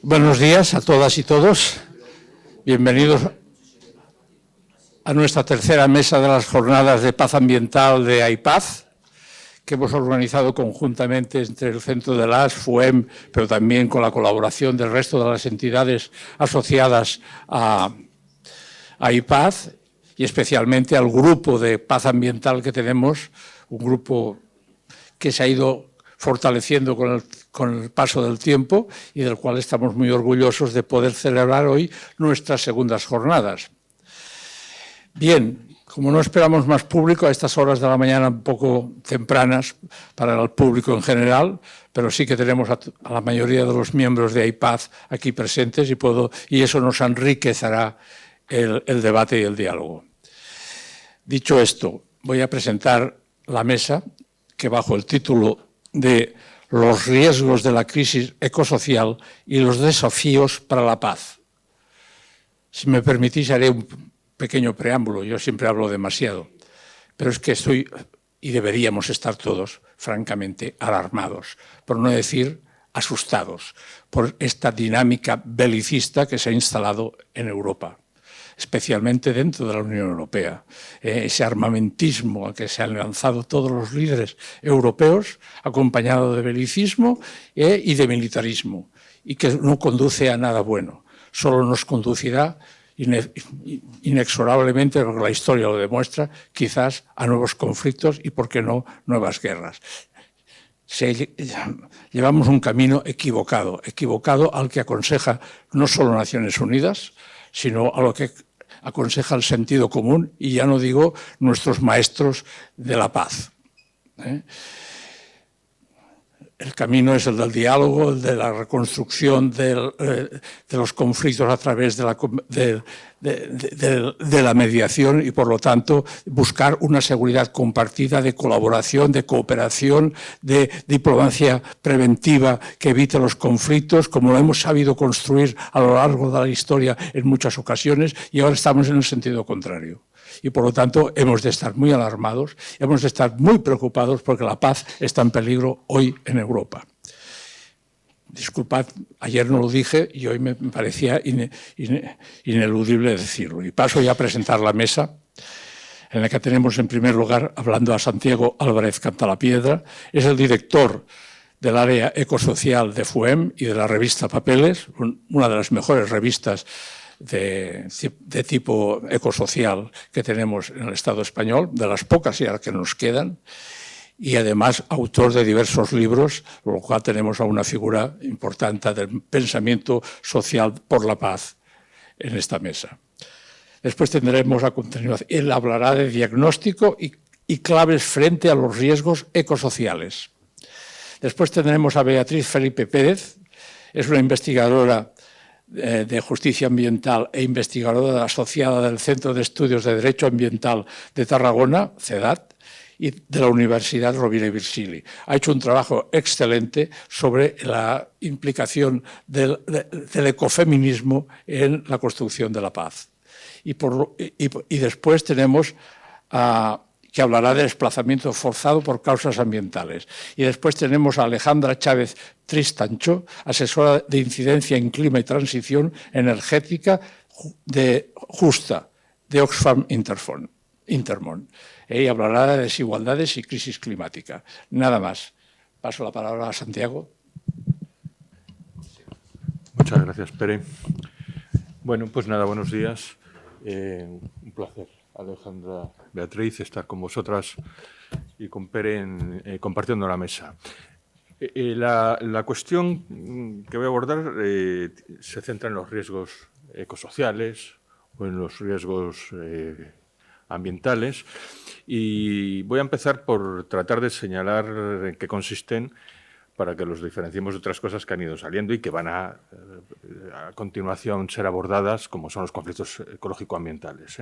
Buenos días a todas y todos. Bienvenidos a nuestra tercera mesa de las jornadas de paz ambiental de AIPAZ, que hemos organizado conjuntamente entre el Centro de las FUEM, pero también con la colaboración del resto de las entidades asociadas a AIPAZ y especialmente al grupo de paz ambiental que tenemos, un grupo que se ha ido fortaleciendo con el paso del tiempo y del cual estamos muy orgullosos de poder celebrar hoy nuestras segundas jornadas. Bien, como no esperamos más público a estas horas de la mañana un poco tempranas para el público en general, pero sí que tenemos a la mayoría de los miembros de AIPAZ aquí presentes y eso nos enriquecerá el debate y el diálogo. Dicho esto, voy a presentar la mesa que bajo el título de los riesgos de la crisis ecosocial y los desafíos para la paz. Si me permitís, haré un pequeño preámbulo. Yo siempre hablo demasiado, pero es que estoy, y deberíamos estar todos, francamente, alarmados, por no decir asustados, por esta dinámica belicista que se ha instalado en Europa, especialmente dentro de la Unión Europea. Ese armamentismo al que se han lanzado todos los líderes europeos, acompañado de belicismo y de militarismo, y que no conduce a nada bueno. Solo nos conducirá inexorablemente, porque la historia lo demuestra, quizás a nuevos conflictos y, por qué no, nuevas guerras. Llevamos un camino equivocado al que aconseja no solo Naciones Unidas, sino a lo que aconseja el sentido común, y ya no digo nuestros maestros de la paz. El camino es el del diálogo, el de la reconstrucción de los conflictos a través de la mediación y, por lo tanto, buscar una seguridad compartida de colaboración, de cooperación, de diplomacia preventiva que evite los conflictos, como lo hemos sabido construir a lo largo de la historia en muchas ocasiones, y ahora estamos en el sentido contrario. Y, por lo tanto, hemos de estar muy alarmados, hemos de estar muy preocupados porque la paz está en peligro hoy en Europa. Disculpad, ayer no lo dije y hoy me parecía ineludible decirlo. Y paso ya a presentar la mesa, en la que tenemos en primer lugar, hablando a Santiago Álvarez Cantalapiedra, es el director del área ecosocial de FUEM y de la revista Papeles, una de las mejores revistas de tipo ecosocial que tenemos en el Estado español, de las pocas ya que nos quedan, y además autor de diversos libros, lo cual tenemos a una figura importante del pensamiento social por la paz en esta mesa. Después tendremos a continuación, él hablará de diagnóstico y claves frente a los riesgos ecosociales. Después tendremos a Beatriz Felipe Pérez, es una investigadora de Justicia Ambiental e investigadora asociada del Centro de Estudios de Derecho Ambiental de Tarragona, CEDAT, y de la Universidad Rovira i Virgili. Ha hecho un trabajo excelente sobre la implicación del ecofeminismo en la construcción de la paz. Y después tenemos que hablará de desplazamiento forzado por causas ambientales. Y después tenemos a Alejandra Chávez Tristancho, asesora de incidencia en clima y transición energética justa de Oxfam Intermón. Ella hablará de desigualdades y crisis climática. Nada más. Paso la palabra a Santiago. Muchas gracias, Pere. Bueno, pues nada, buenos días. Un placer, Alejandra, Beatriz, estar con vosotras y con Pere compartiendo la mesa. La cuestión que voy a abordar se centra en los riesgos ecosociales o en los riesgos ambientales, y voy a empezar por tratar de señalar en qué consisten para que los diferenciemos de otras cosas que han ido saliendo y que van a continuación ser abordadas, como son los conflictos ecológico-ambientales.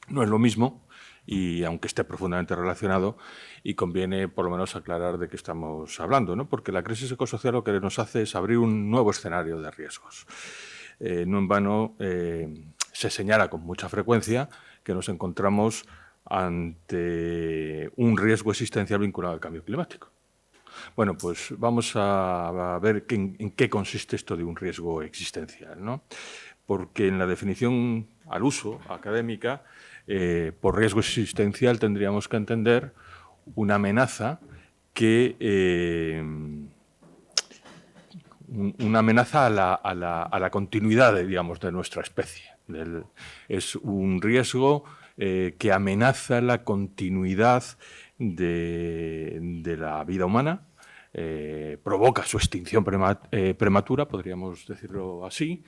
No es lo mismo, y aunque esté profundamente relacionado, y conviene por lo menos aclarar de qué estamos hablando, ¿no? Porque la crisis ecosocial lo que nos hace es abrir un nuevo escenario de riesgos. No en vano se señala con mucha frecuencia que nos encontramos ante un riesgo existencial vinculado al cambio climático. Bueno, pues vamos a ver en qué consiste esto de un riesgo existencial, ¿no? Porque en la definición al uso académica, por riesgo existencial tendríamos que entender una amenaza una amenaza a la continuidad, digamos, de nuestra especie. Es un riesgo que amenaza la continuidad de la vida humana, provoca su extinción prematura, podríamos decirlo así,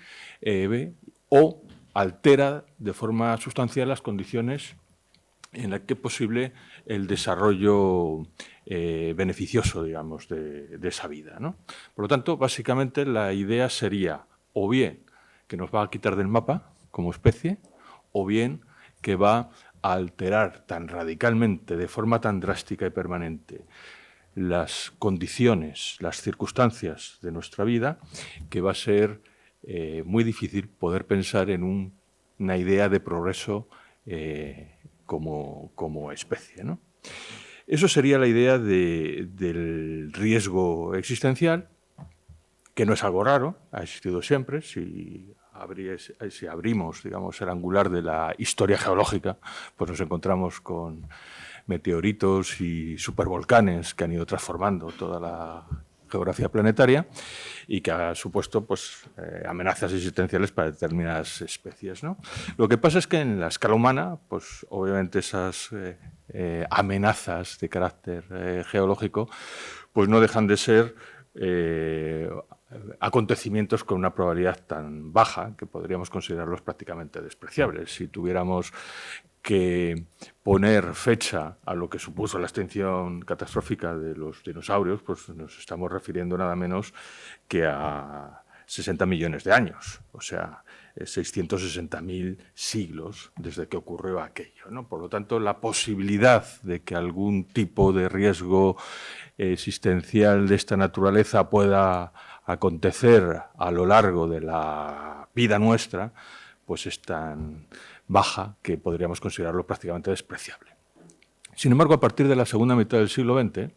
o altera de forma sustancial las condiciones en las que es posible el desarrollo beneficioso, digamos, de esa vida, ¿no? Por lo tanto, básicamente la idea sería o bien que nos va a quitar del mapa como especie, o bien que va a alterar tan radicalmente, de forma tan drástica y permanente, las condiciones, las circunstancias de nuestra vida, que va a ser muy difícil poder pensar en una idea de progreso como especie, ¿no? Eso sería la idea del riesgo existencial, que no es algo raro, ha existido siempre. Si abrimos, digamos, el angular de la historia geológica, pues nos encontramos con meteoritos y supervolcanes que han ido transformando toda la geografía planetaria y que ha supuesto pues, amenazas existenciales para determinadas especies, ¿no? Lo que pasa es que en la escala humana, pues obviamente esas amenazas de carácter geológico pues no dejan de ser acontecimientos con una probabilidad tan baja que podríamos considerarlos prácticamente despreciables. Si tuviéramos que poner fecha a lo que supuso la extinción catastrófica de los dinosaurios, pues nos estamos refiriendo nada menos que a 60 millones de años, o sea, 660.000 siglos desde que ocurrió aquello, ¿no? Por lo tanto, la posibilidad de que algún tipo de riesgo existencial de esta naturaleza pueda acontecer a lo largo de la vida nuestra, pues es tan baja que podríamos considerarlo prácticamente despreciable. Sin embargo, a partir de la segunda mitad del siglo XX,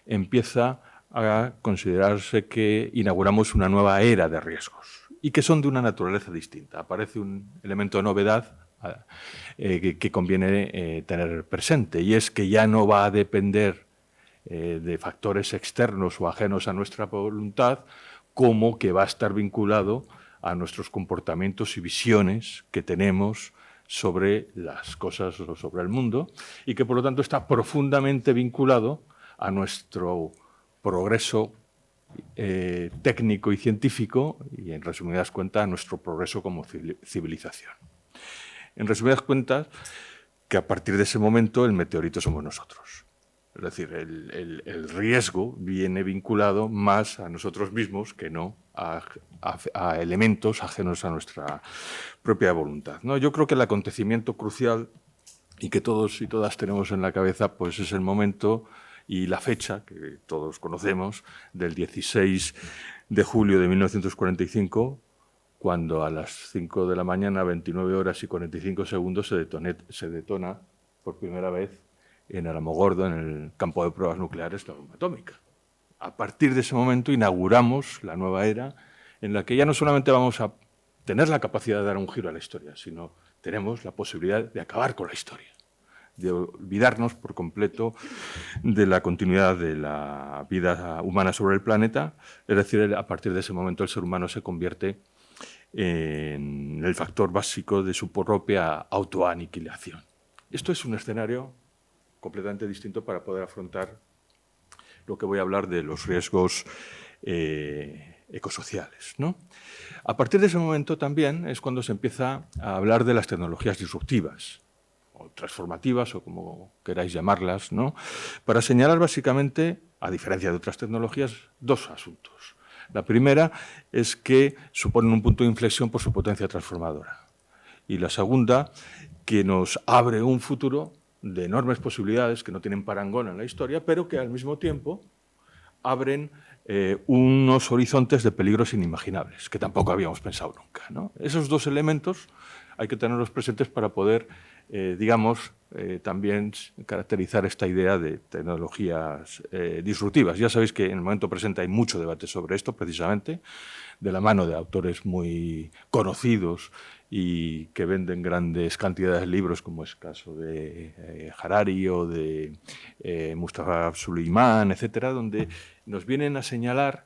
empieza a considerarse que inauguramos una nueva era de riesgos y que son de una naturaleza distinta. Aparece un elemento de novedad que conviene tener presente, y es que ya no va a depender de factores externos o ajenos a nuestra voluntad, como que va a estar vinculado a nuestros comportamientos y visiones que tenemos sobre las cosas o sobre el mundo, y que por lo tanto está profundamente vinculado a nuestro progreso técnico y científico y, en resumidas cuentas, a nuestro progreso como civilización. En resumidas cuentas, que a partir de ese momento el meteorito somos nosotros. Es decir, el riesgo viene vinculado más a nosotros mismos que no a elementos ajenos a nuestra propia voluntad, ¿no? Yo creo que el acontecimiento crucial y que todos y todas tenemos en la cabeza pues es el momento y la fecha que todos conocemos del 16 de julio de 1945, cuando a las 5 de la mañana, 29 horas y 45 segundos, se detona por primera vez en Alamogordo, en el campo de pruebas nucleares, la bomba atómica. A partir de ese momento inauguramos la nueva era en la que ya no solamente vamos a tener la capacidad de dar un giro a la historia, sino tenemos la posibilidad de acabar con la historia, de olvidarnos por completo de la continuidad de la vida humana sobre el planeta. Es decir, a partir de ese momento el ser humano se convierte en el factor básico de su propia autoaniquilación. Esto es un escenario completamente distinto para poder afrontar lo que voy a hablar de los riesgos ecosociales, ¿no? A partir de ese momento también es cuando se empieza a hablar de las tecnologías disruptivas o transformativas, o como queráis llamarlas, ¿no? Para señalar básicamente, a diferencia de otras tecnologías, dos asuntos. La primera es que suponen un punto de inflexión por su potencia transformadora. Y la segunda, que nos abre un futuro de enormes posibilidades que no tienen parangón en la historia, pero que al mismo tiempo abren unos horizontes de peligros inimaginables, que tampoco habíamos pensado nunca, ¿no? Esos dos elementos hay que tenerlos presentes para poder, digamos, también caracterizar esta idea de tecnologías disruptivas. Ya sabéis que en el momento presente hay mucho debate sobre esto, precisamente, de la mano de autores muy conocidos y que venden grandes cantidades de libros, como es el caso de Harari o de Mustafa Suleyman, etcétera, donde nos vienen a señalar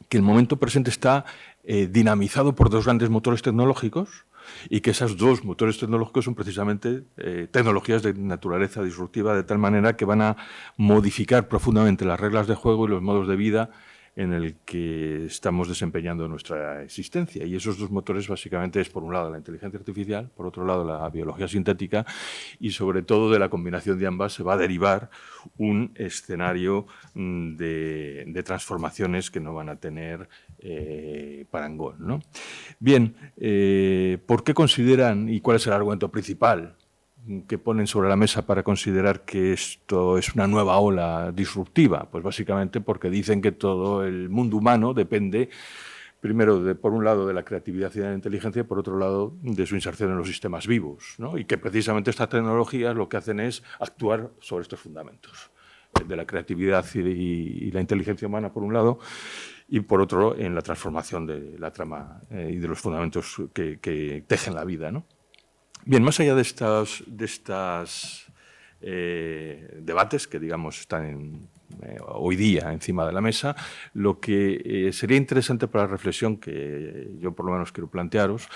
que el momento presente está dinamizado por dos grandes motores tecnológicos y que esos dos motores tecnológicos son precisamente tecnologías de naturaleza disruptiva, de tal manera que van a modificar profundamente las reglas de juego y los modos de vida en el que estamos desempeñando nuestra existencia. Y esos dos motores básicamente es, por un lado, la inteligencia artificial, por otro lado, la biología sintética, y sobre todo de la combinación de ambas se va a derivar un escenario de transformaciones que no van a tener parangón, ¿no? Bien, ¿por qué consideran y cuál es el argumento principal que ponen sobre la mesa para considerar que esto es una nueva ola disruptiva? Pues básicamente porque dicen que todo el mundo humano depende, primero, por un lado, de la creatividad y de la inteligencia, y por otro lado, de su inserción en los sistemas vivos, ¿no? Y que precisamente estas tecnologías lo que hacen es actuar sobre estos fundamentos, de la creatividad y la inteligencia humana, por un lado, y por otro, en la transformación de la trama y de los fundamentos que tejen la vida, ¿no? Bien, más allá de estos debates que, digamos, están hoy día encima de la mesa, lo que sería interesante para la reflexión que yo por lo menos quiero plantearos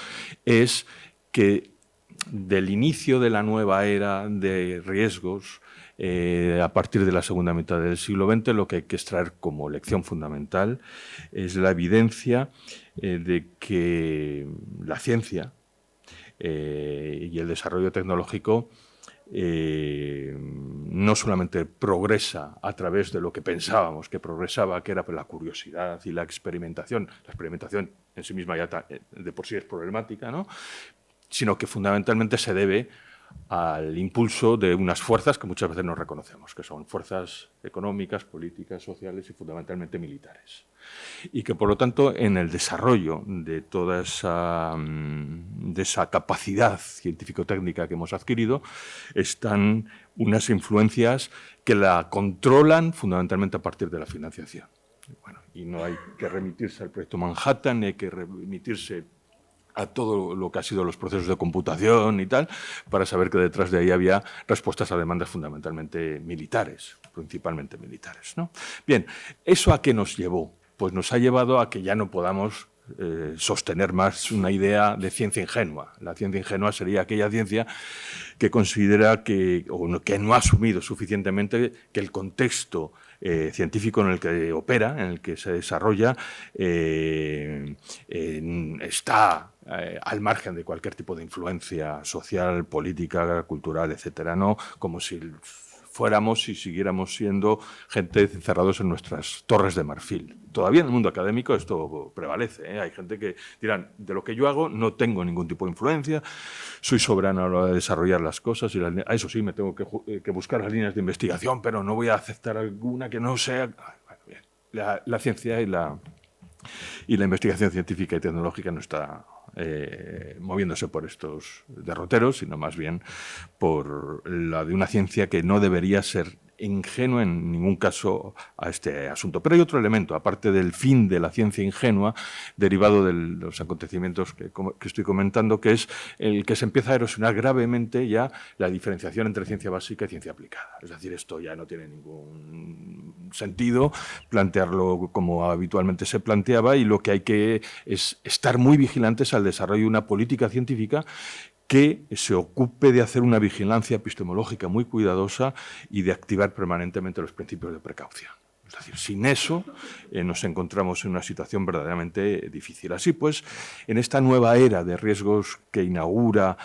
es que del inicio de la nueva era de riesgos, a partir de la segunda mitad del siglo XX, lo que hay que extraer como lección fundamental es la evidencia de que la ciencia y el desarrollo tecnológico no solamente progresa a través de lo que pensábamos que progresaba, que era la curiosidad y la experimentación. La experimentación en sí misma ya de por sí es problemática, ¿no? Sino que fundamentalmente se debe al impulso de unas fuerzas que muchas veces no reconocemos, que son fuerzas económicas, políticas, sociales y fundamentalmente militares. Y que, por lo tanto, en el desarrollo de toda esa capacidad científico-técnica que hemos adquirido están unas influencias que la controlan fundamentalmente a partir de la financiación. Bueno, y no hay que remitirse al proyecto Manhattan, ni hay que remitirse a todo lo que ha sido los procesos de computación y tal, para saber que detrás de ahí había respuestas a demandas fundamentalmente militares, principalmente militares, ¿no? Bien, ¿eso a qué nos llevó? Pues nos ha llevado a que ya no podamos sostener más una idea de ciencia ingenua. La ciencia ingenua sería aquella ciencia que considera que no ha asumido suficientemente que el contexto científico en el que opera, en el que se desarrolla, está al margen de cualquier tipo de influencia social, política, cultural, etcétera, ¿no? Como si fuéramos y siguiéramos siendo gente encerrados en nuestras torres de marfil. Todavía en el mundo académico esto prevalece, ¿eh? Hay gente que dirán, de lo que yo hago no tengo ningún tipo de influencia, soy soberano a la hora de desarrollar las cosas, y eso sí, me tengo que buscar las líneas de investigación, pero no voy a aceptar alguna que no sea... Bueno, bien. La ciencia y la investigación científica y tecnológica no está moviéndose por estos derroteros, sino más bien por la de una ciencia que no debería ser ingenua en ningún caso a este asunto. Pero hay otro elemento, aparte del fin de la ciencia ingenua, derivado de los acontecimientos que estoy comentando, que es el que se empieza a erosionar gravemente ya la diferenciación entre ciencia básica y ciencia aplicada. Es decir, esto ya no tiene ningún sentido plantearlo como habitualmente se planteaba, y lo que hay que es estar muy vigilantes al desarrollo de una política científica que se ocupe de hacer una vigilancia epistemológica muy cuidadosa y de activar permanentemente los principios de precaución. Es decir, sin eso nos encontramos en una situación verdaderamente difícil. Así pues, en esta nueva era de riesgos que inaugura,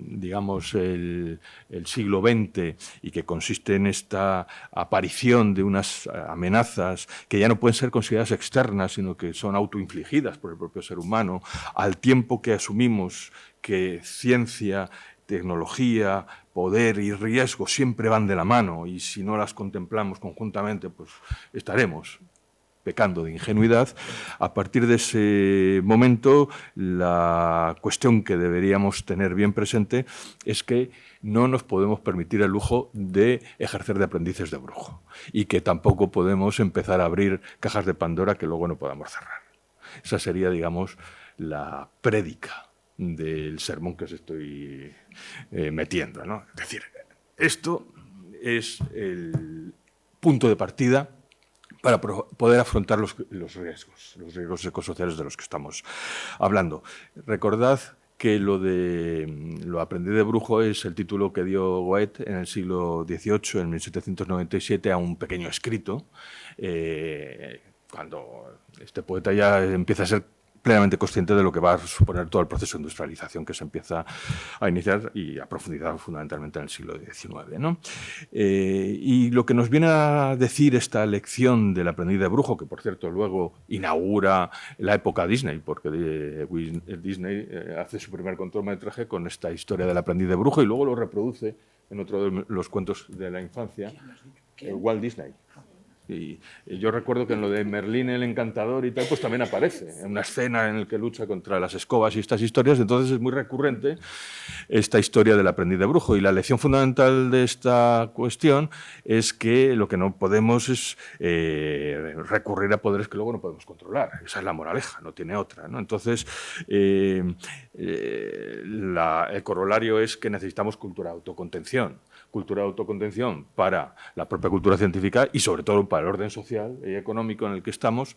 digamos, el siglo XX, y que consiste en esta aparición de unas amenazas que ya no pueden ser consideradas externas, sino que son autoinfligidas por el propio ser humano, al tiempo que asumimos que ciencia, tecnología, poder y riesgo siempre van de la mano, y si no las contemplamos conjuntamente, pues estaremos pecando de ingenuidad. A partir de ese momento, la cuestión que deberíamos tener bien presente es que no nos podemos permitir el lujo de ejercer de aprendices de brujo y que tampoco podemos empezar a abrir cajas de Pandora que luego no podamos cerrar. Esa sería, digamos, la prédica del sermón que os estoy metiendo, ¿no? Es decir, esto es el punto de partida para poder afrontar los riesgos ecosociales de los que estamos hablando. Recordad que lo aprendiz de brujo es el título que dio Goethe en el siglo XVIII, en 1797, a un pequeño escrito, cuando este poeta ya empieza a ser plenamente consciente de lo que va a suponer todo el proceso de industrialización que se empieza a iniciar y a profundizar fundamentalmente en el siglo XIX, ¿no? Y lo que nos viene a decir esta lección del aprendiz de brujo, que por cierto luego inaugura la época Disney, porque Disney hace su primer cortometraje con esta historia del aprendiz de brujo y luego lo reproduce en otro de los cuentos de la infancia, Walt Disney. Y yo recuerdo que en lo de Merlín el Encantador y tal, pues también aparece en una escena en la que lucha contra las escobas y estas historias. Entonces es muy recurrente esta historia del aprendiz de brujo. Y la lección fundamental de esta cuestión es que lo que no podemos es recurrir a poderes que luego no podemos controlar. Esa es la moraleja, no tiene otra, ¿no? Entonces, el corolario es que necesitamos cultura de autocontención. Cultura de autocontención para la propia cultura científica y sobre todo para el orden social y económico en el que estamos,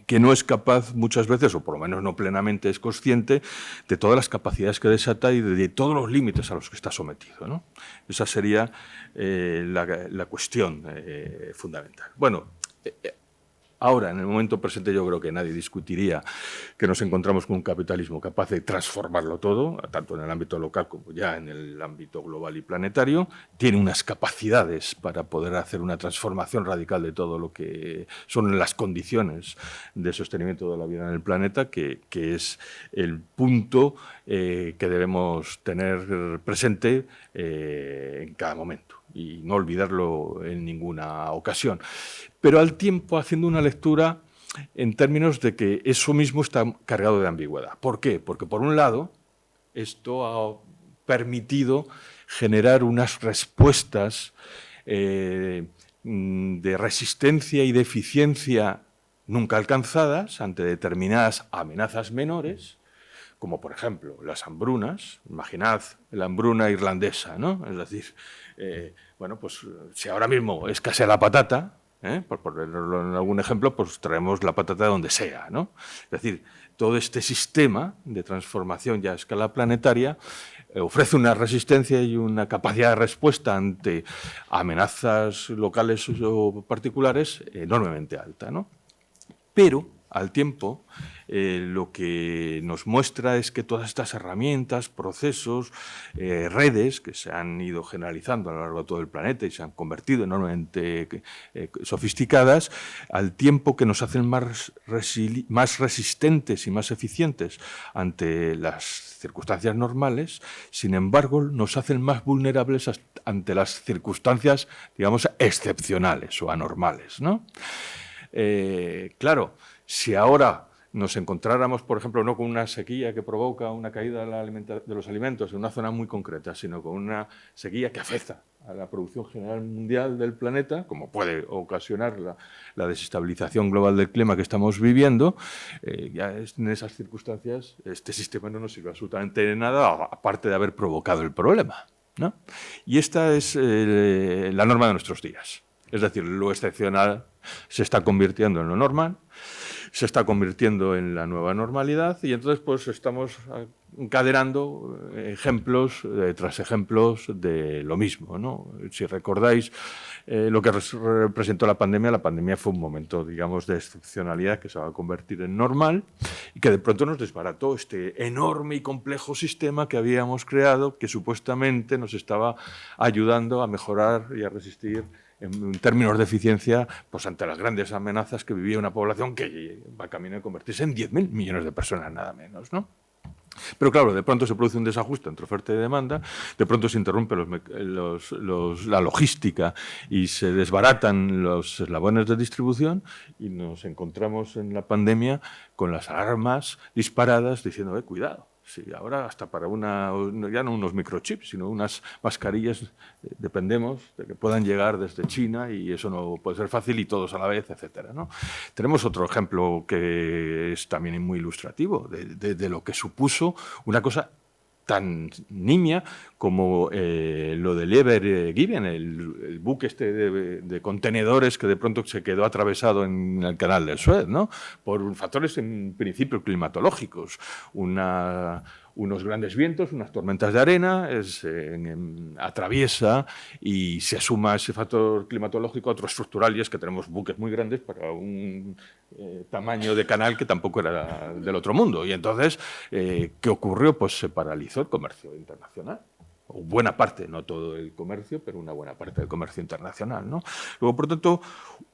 que no es capaz muchas veces, o por lo menos no plenamente es consciente, de todas las capacidades que desata y de todos los límites a los que está sometido, ¿no? Esa sería la cuestión fundamental. Bueno, ahora, en el momento presente, yo creo que nadie discutiría que nos encontramos con un capitalismo capaz de transformarlo todo, tanto en el ámbito local como ya en el ámbito global y planetario. Tiene unas capacidades para poder hacer una transformación radical de todo lo que son las condiciones de sostenimiento de la vida en el planeta, que es el punto que debemos tener presente en cada momento y no olvidarlo en ninguna ocasión. Pero al tiempo haciendo una lectura en términos de que eso mismo está cargado de ambigüedad. ¿Por qué? Porque por un lado esto ha permitido generar unas respuestas de resistencia y de eficiencia nunca alcanzadas ante determinadas amenazas menores, como por ejemplo las hambrunas. Imaginad la hambruna irlandesa, ¿no? Es decir, bueno, pues si ahora mismo escasea la patata, por ponerlo en algún ejemplo, pues traemos la patata de donde sea, ¿no? Es decir, todo este sistema de transformación ya a escala planetaria ofrece una resistencia y una capacidad de respuesta ante amenazas locales o particulares enormemente alta, ¿no? Pero, al tiempo, lo que nos muestra es que todas estas herramientas, procesos, redes que se han ido generalizando a lo largo de todo el planeta y se han convertido enormemente sofisticadas, al tiempo que nos hacen más resistentes y más eficientes ante las circunstancias normales, sin embargo, nos hacen más vulnerables ante las circunstancias, digamos, excepcionales o anormales, ¿no? Claro, si ahora nos encontráramos, por ejemplo, no con una sequía que provoca una caída de los alimentos en una zona muy concreta, sino con una sequía que afecta a la producción general mundial del planeta, como puede ocasionar la desestabilización global del clima que estamos viviendo, ya en esas circunstancias este sistema no nos sirve absolutamente de nada, aparte de haber provocado el problema, ¿no? Y esta es la norma de nuestros días. Es decir, lo excepcional se está convirtiendo en lo normal, se está convirtiendo en la nueva normalidad y entonces pues estamos encadenando ejemplos tras ejemplos de lo mismo, ¿no? Si recordáis lo que representó la pandemia fue un momento, digamos, de excepcionalidad que se va a convertir en normal y que de pronto nos desbarató este enorme y complejo sistema que habíamos creado, que supuestamente nos estaba ayudando a mejorar y a resistir en términos de eficiencia, pues ante las grandes amenazas que vivía una población que va camino de convertirse en 10.000 millones de personas, nada menos, ¿no? Pero claro, de pronto se produce un desajuste entre oferta y demanda, de pronto se interrumpe la logística y se desbaratan los eslabones de distribución y nos encontramos en la pandemia con las alarmas disparadas diciendo, cuidado. Sí, ahora hasta para ya no unos microchips, sino unas mascarillas, dependemos de que puedan llegar desde China y eso no puede ser fácil y todos a la vez, etcétera, ¿no? Tenemos otro ejemplo que es también muy ilustrativo de lo que supuso una cosa tan nimia como lo del Ever Given, el buque este de contenedores que de pronto se quedó atravesado en el canal del Suez, ¿no? Por factores en principio climatológicos, unos grandes vientos, unas tormentas de arena, atraviesa y se asuma ese factor climatológico a otro estructural, y es que tenemos buques muy grandes para un tamaño de canal que tampoco era del otro mundo. Y entonces, ¿qué ocurrió? Pues se paralizó el comercio internacional. O buena parte, no todo el comercio, pero una buena parte del comercio internacional, ¿no? Luego, por tanto,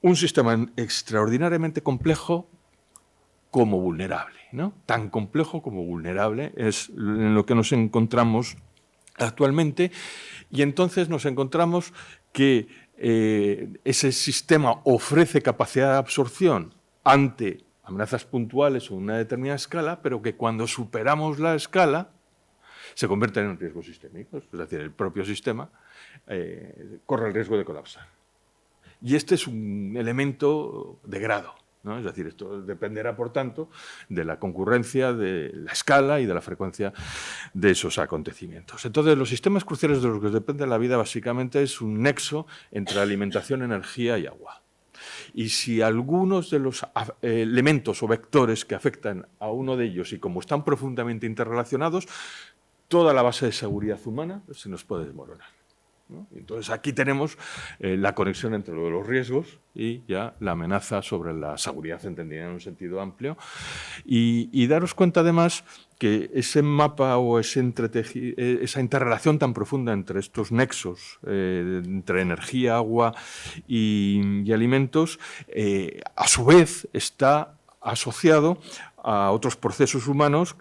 un sistema extraordinariamente complejo como vulnerable, ¿no? Tan complejo como vulnerable es en lo que nos encontramos actualmente, y entonces nos encontramos que ese sistema ofrece capacidad de absorción ante amenazas puntuales o una determinada escala, pero que cuando superamos la escala se convierten en riesgos sistémicos, es decir, el propio sistema corre el riesgo de colapsar. Y este es un elemento de grado, ¿no? Es decir, esto dependerá, por tanto, de la concurrencia, de la escala y de la frecuencia de esos acontecimientos. Entonces, los sistemas cruciales de los que depende la vida básicamente es un nexo entre alimentación, energía y agua. Y si algunos de los elementos o vectores que afectan a uno de ellos, y como están profundamente interrelacionados, toda la base de seguridad humana se nos puede desmoronar, ¿no? Entonces, aquí tenemos la conexión entre lo de los riesgos y ya la amenaza sobre la seguridad entendida en un sentido amplio. Y daros cuenta, además, que ese mapa o esa interrelación tan profunda entre estos nexos, entre energía, agua y alimentos, a su vez está asociado a otros procesos humanos,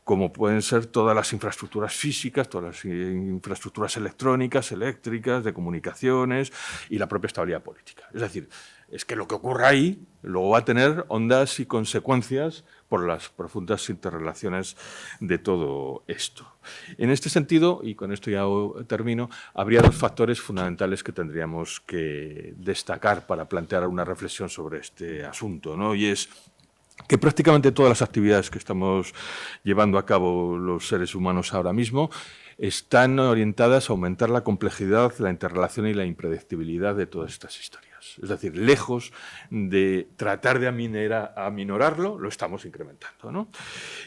como pueden ser todas las infraestructuras físicas, todas las infraestructuras electrónicas, eléctricas, de comunicaciones y la propia estabilidad política. Es decir, es que lo que ocurra ahí luego va a tener ondas y consecuencias por las profundas interrelaciones de todo esto. En este sentido, y con esto ya termino, habría dos factores fundamentales que tendríamos que destacar para plantear una reflexión sobre este asunto, ¿no? Y es que prácticamente todas las actividades que estamos llevando a cabo los seres humanos ahora mismo están orientadas a aumentar la complejidad, la interrelación y la impredictibilidad de todas estas historias. Es decir, lejos de tratar de aminorarlo, lo estamos incrementando, ¿no?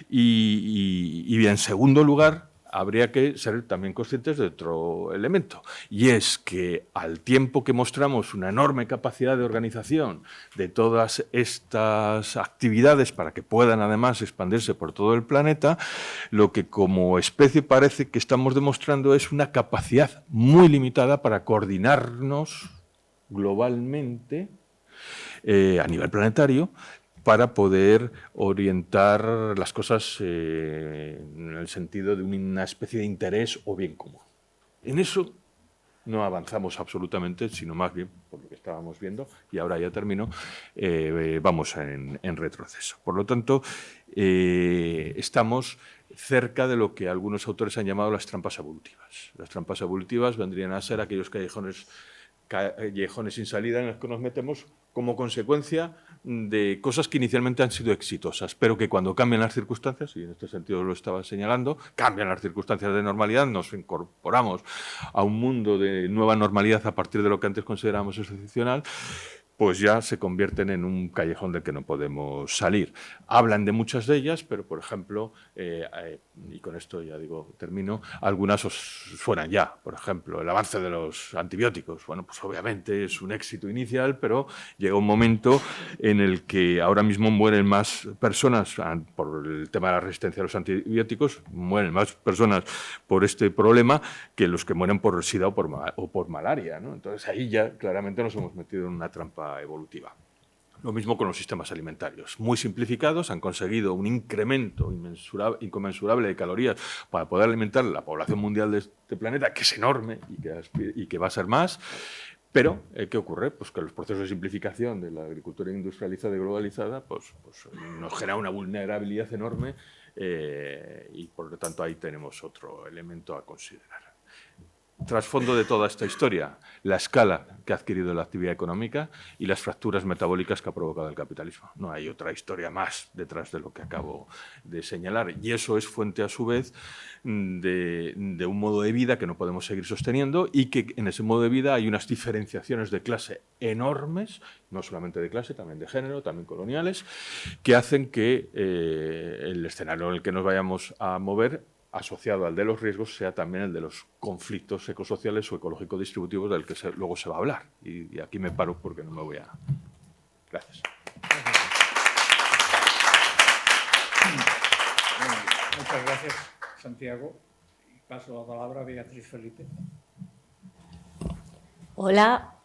Y en segundo lugar, habría que ser también conscientes de otro elemento, y es que al tiempo que mostramos una enorme capacidad de organización de todas estas actividades para que puedan además expandirse por todo el planeta, lo que como especie parece que estamos demostrando es una capacidad muy limitada para coordinarnos globalmente a nivel planetario, para poder orientar las cosas en el sentido de una especie de interés o bien común. En eso no avanzamos absolutamente, sino más bien, por lo que estábamos viendo, y ahora ya termino, vamos en retroceso. Por lo tanto, estamos cerca de lo que algunos autores han llamado las trampas evolutivas. Las trampas evolutivas vendrían a ser aquellos callejones sin salida en los que nos metemos como consecuencia de cosas que inicialmente han sido exitosas, pero que cuando cambian las circunstancias, y en este sentido lo estaba señalando, cambian las circunstancias de normalidad, nos incorporamos a un mundo de nueva normalidad a partir de lo que antes considerábamos excepcional, pues ya se convierten en un callejón del que no podemos salir. Hablan de muchas de ellas, pero, por ejemplo, y con esto ya digo, termino, algunas os suenan ya. Por ejemplo, el avance de los antibióticos. Bueno, pues obviamente es un éxito inicial, pero llega un momento en el que ahora mismo mueren más personas por el tema de la resistencia a los antibióticos, mueren más personas por este problema que los que mueren por SIDA o por malaria, ¿no? Entonces ahí ya claramente nos hemos metido en una trampa evolutiva. Lo mismo con los sistemas alimentarios. Muy simplificados, han conseguido un incremento inconmensurable de calorías para poder alimentar la población mundial de este planeta, que es enorme y que va a ser más. Pero, ¿qué ocurre? Pues que los procesos de simplificación de la agricultura industrializada y globalizada pues nos genera una vulnerabilidad enorme y, por lo tanto, ahí tenemos otro elemento a considerar. Trasfondo de toda esta historia, la escala que ha adquirido la actividad económica y las fracturas metabólicas que ha provocado el capitalismo. No hay otra historia más detrás de lo que acabo de señalar. Y eso es fuente, a su vez, de un modo de vida que no podemos seguir sosteniendo y que en ese modo de vida hay unas diferenciaciones de clase enormes, no solamente de clase, también de género, también coloniales, que hacen que el escenario en el que nos vayamos a mover, asociado al de los riesgos, sea también el de los conflictos ecosociales o ecológico-distributivos del que luego se va a hablar. Y aquí me paro porque no me voy a... Gracias. Muchas gracias, Santiago. Paso la palabra a Beatriz Felipe. Hola,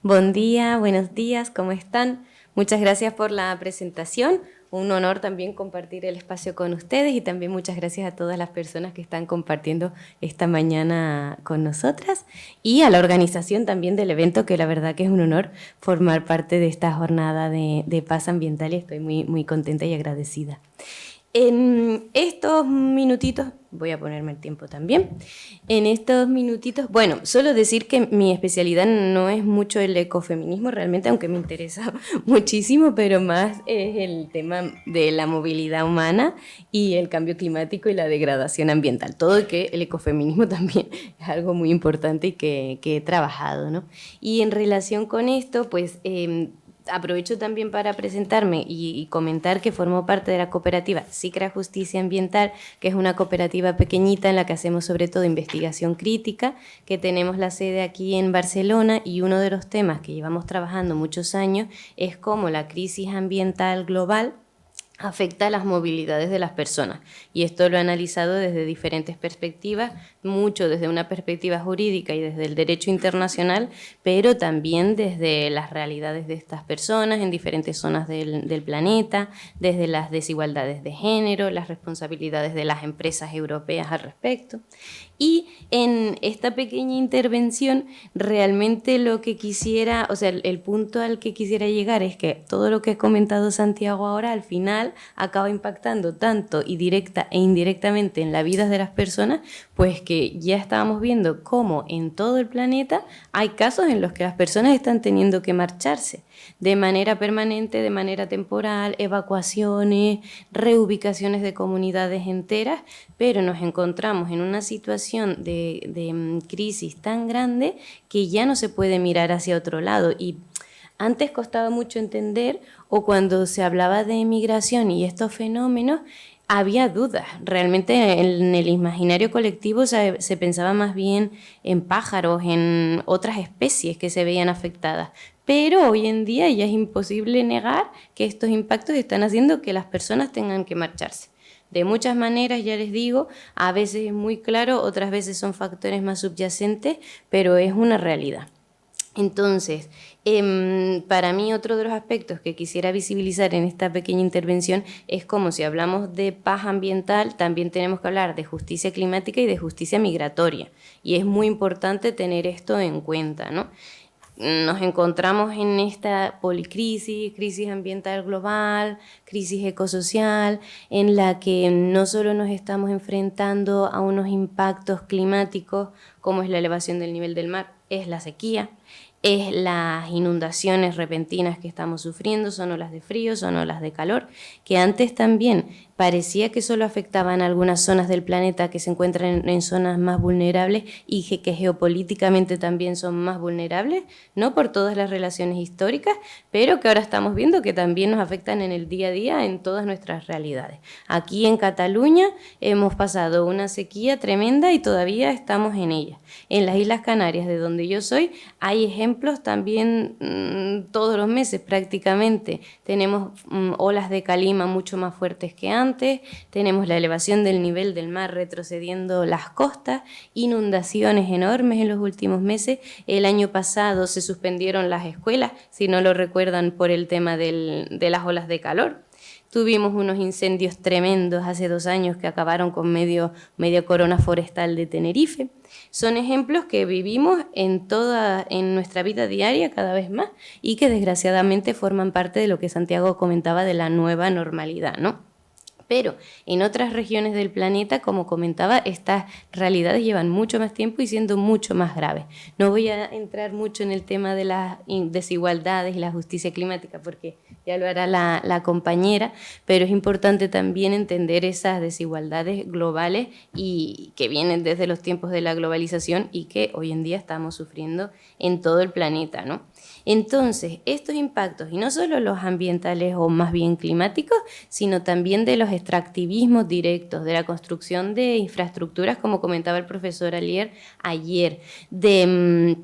buen día, buenos días, ¿cómo están? Muchas gracias por la presentación. Un honor también compartir el espacio con ustedes y también muchas gracias a todas las personas que están compartiendo esta mañana con nosotras y a la organización también del evento, que la verdad que es un honor formar parte de esta jornada de paz ambiental y estoy muy contenta y agradecida. En estos minutitos, voy a ponerme el tiempo también, en estos minutitos, bueno, solo decir que mi especialidad no es mucho el ecofeminismo realmente, aunque me interesa muchísimo, pero más es el tema de la movilidad humana y el cambio climático y la degradación ambiental. Todo que el ecofeminismo también es algo muy importante y que he trabajado, ¿no? Y en relación con esto, pues... aprovecho también para presentarme y comentar que formo parte de la cooperativa Sicra Justicia Ambiental, que es una cooperativa pequeñita en la que hacemos sobre todo investigación crítica, que tenemos la sede aquí en Barcelona y uno de los temas que llevamos trabajando muchos años es cómo la crisis ambiental global afecta a las movilidades de las personas. Y esto lo he analizado desde diferentes perspectivas, mucho desde una perspectiva jurídica y desde el derecho internacional, pero también desde las realidades de estas personas en diferentes zonas del planeta, desde las desigualdades de género, las responsabilidades de las empresas europeas al respecto. Y en esta pequeña intervención, realmente lo que quisiera, o sea, el punto al que quisiera llegar es que todo lo que ha comentado Santiago ahora, al final, acaba impactando tanto y directa e indirectamente en la vida de las personas, pues que ya estábamos viendo cómo en todo el planeta hay casos en los que las personas están teniendo que marcharse de manera permanente, de manera temporal, evacuaciones, reubicaciones de comunidades enteras, pero nos encontramos en una situación de crisis tan grande que ya no se puede mirar hacia otro lado. Y antes costaba mucho entender, o cuando se hablaba de migración y estos fenómenos, había dudas. Realmente en el imaginario colectivo se pensaba más bien en pájaros, en otras especies que se veían afectadas. Pero hoy en día ya es imposible negar que estos impactos están haciendo que las personas tengan que marcharse. De muchas maneras, ya les digo, a veces es muy claro, otras veces son factores más subyacentes, pero es una realidad. Entonces, para mí otro de los aspectos que quisiera visibilizar en esta pequeña intervención es como si hablamos de paz ambiental, también tenemos que hablar de justicia climática y de justicia migratoria. Y es muy importante tener esto en cuenta, ¿no? Nos encontramos en esta policrisis, crisis ambiental global, crisis ecosocial, en la que no solo nos estamos enfrentando a unos impactos climáticos como es la elevación del nivel del mar, es la sequía, es las inundaciones repentinas que estamos sufriendo, son olas de frío, son olas de calor, que antes también parecía que solo afectaban a algunas zonas del planeta que se encuentran en zonas más vulnerables y que geopolíticamente también son más vulnerables, no por todas las relaciones históricas, pero que ahora estamos viendo que también nos afectan en el día a día en todas nuestras realidades. Aquí en Cataluña hemos pasado una sequía tremenda y todavía estamos en ella. En las Islas Canarias, de donde yo soy, hay ejemplos también todos los meses prácticamente. Tenemos olas de calima mucho más fuertes que antes, importantes, tenemos la elevación del nivel del mar retrocediendo las costas, inundaciones enormes en los últimos meses. El año pasado se suspendieron las escuelas, si no lo recuerdan, por el tema de las olas de calor. Tuvimos unos incendios tremendos hace 2 años que acabaron con media corona forestal de Tenerife. Son ejemplos que vivimos en nuestra vida diaria cada vez más y que desgraciadamente forman parte de lo que Santiago comentaba de la nueva normalidad, ¿no? Pero en otras regiones del planeta, como comentaba, estas realidades llevan mucho más tiempo y siendo mucho más graves. No voy a entrar mucho en el tema de las desigualdades y la justicia climática porque ya lo hará la compañera, pero es importante también entender esas desigualdades globales y que vienen desde los tiempos de la globalización y que hoy en día estamos sufriendo en todo el planeta, ¿no? Entonces, estos impactos, y no solo los ambientales o más bien climáticos, sino también de los extractivismos directos, de la construcción de infraestructuras, como comentaba el profesor Alier ayer, el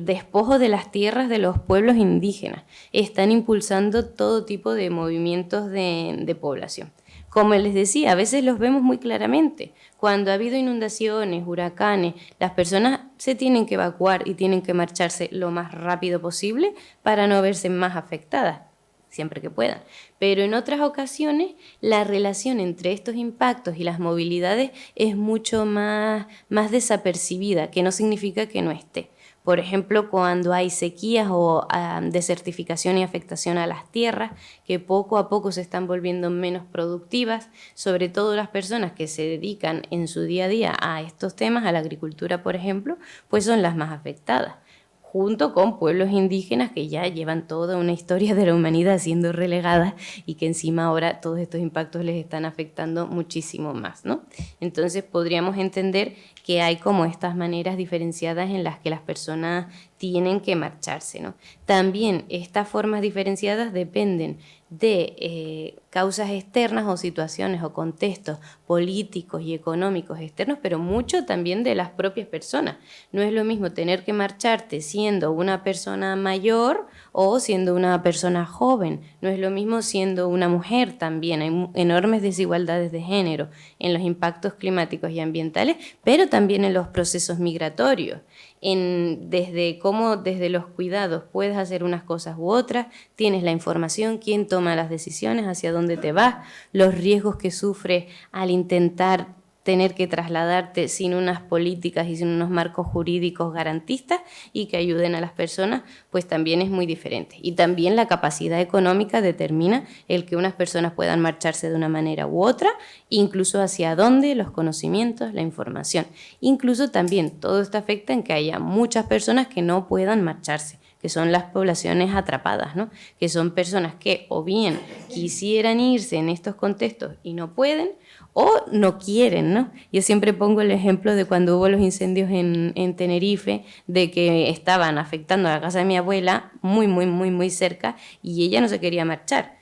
despojo de las tierras de los pueblos indígenas, están impulsando todo tipo de movimientos de población. Como les decía, a veces los vemos muy claramente. Cuando ha habido inundaciones, huracanes, las personas se tienen que evacuar y tienen que marcharse lo más rápido posible para no verse más afectadas, siempre que puedan. Pero en otras ocasiones la relación entre estos impactos y las movilidades es mucho más desapercibida, que no significa que no esté. Por ejemplo, cuando hay sequías o desertificación y afectación a las tierras, que poco a poco se están volviendo menos productivas, sobre todo las personas que se dedican en su día a día a estos temas, a la agricultura, por ejemplo, pues son las más afectadas, junto con pueblos indígenas que ya llevan toda una historia de la humanidad siendo relegadas y que encima ahora todos estos impactos les están afectando muchísimo más, ¿no? Entonces podríamos entender que hay como estas maneras diferenciadas en las que las personas tienen que marcharse, ¿no? También estas formas diferenciadas dependen de causas externas o situaciones o contextos políticos y económicos externos, pero mucho también de las propias personas. No es lo mismo tener que marcharte siendo una persona mayor o siendo una persona joven. No es lo mismo siendo una mujer también. Hay enormes desigualdades de género en los impactos climáticos y ambientales, pero también en los procesos migratorios. Desde los cuidados puedes hacer unas cosas u otras, tienes la información, quién toma las decisiones, hacia dónde te vas, los riesgos que sufres al intentar tener que trasladarte sin unas políticas y sin unos marcos jurídicos garantistas y que ayuden a las personas, pues también es muy diferente. Y también la capacidad económica determina el que unas personas puedan marcharse de una manera u otra, incluso hacia dónde, los conocimientos, la información. Incluso también todo esto afecta en que haya muchas personas que no puedan marcharse, que son las poblaciones atrapadas, ¿no? Que son personas que o bien quisieran irse en estos contextos y no pueden, o no quieren, ¿no? Yo siempre pongo el ejemplo de cuando hubo los incendios en Tenerife, de que estaban afectando a la casa de mi abuela muy cerca y ella no se quería marchar.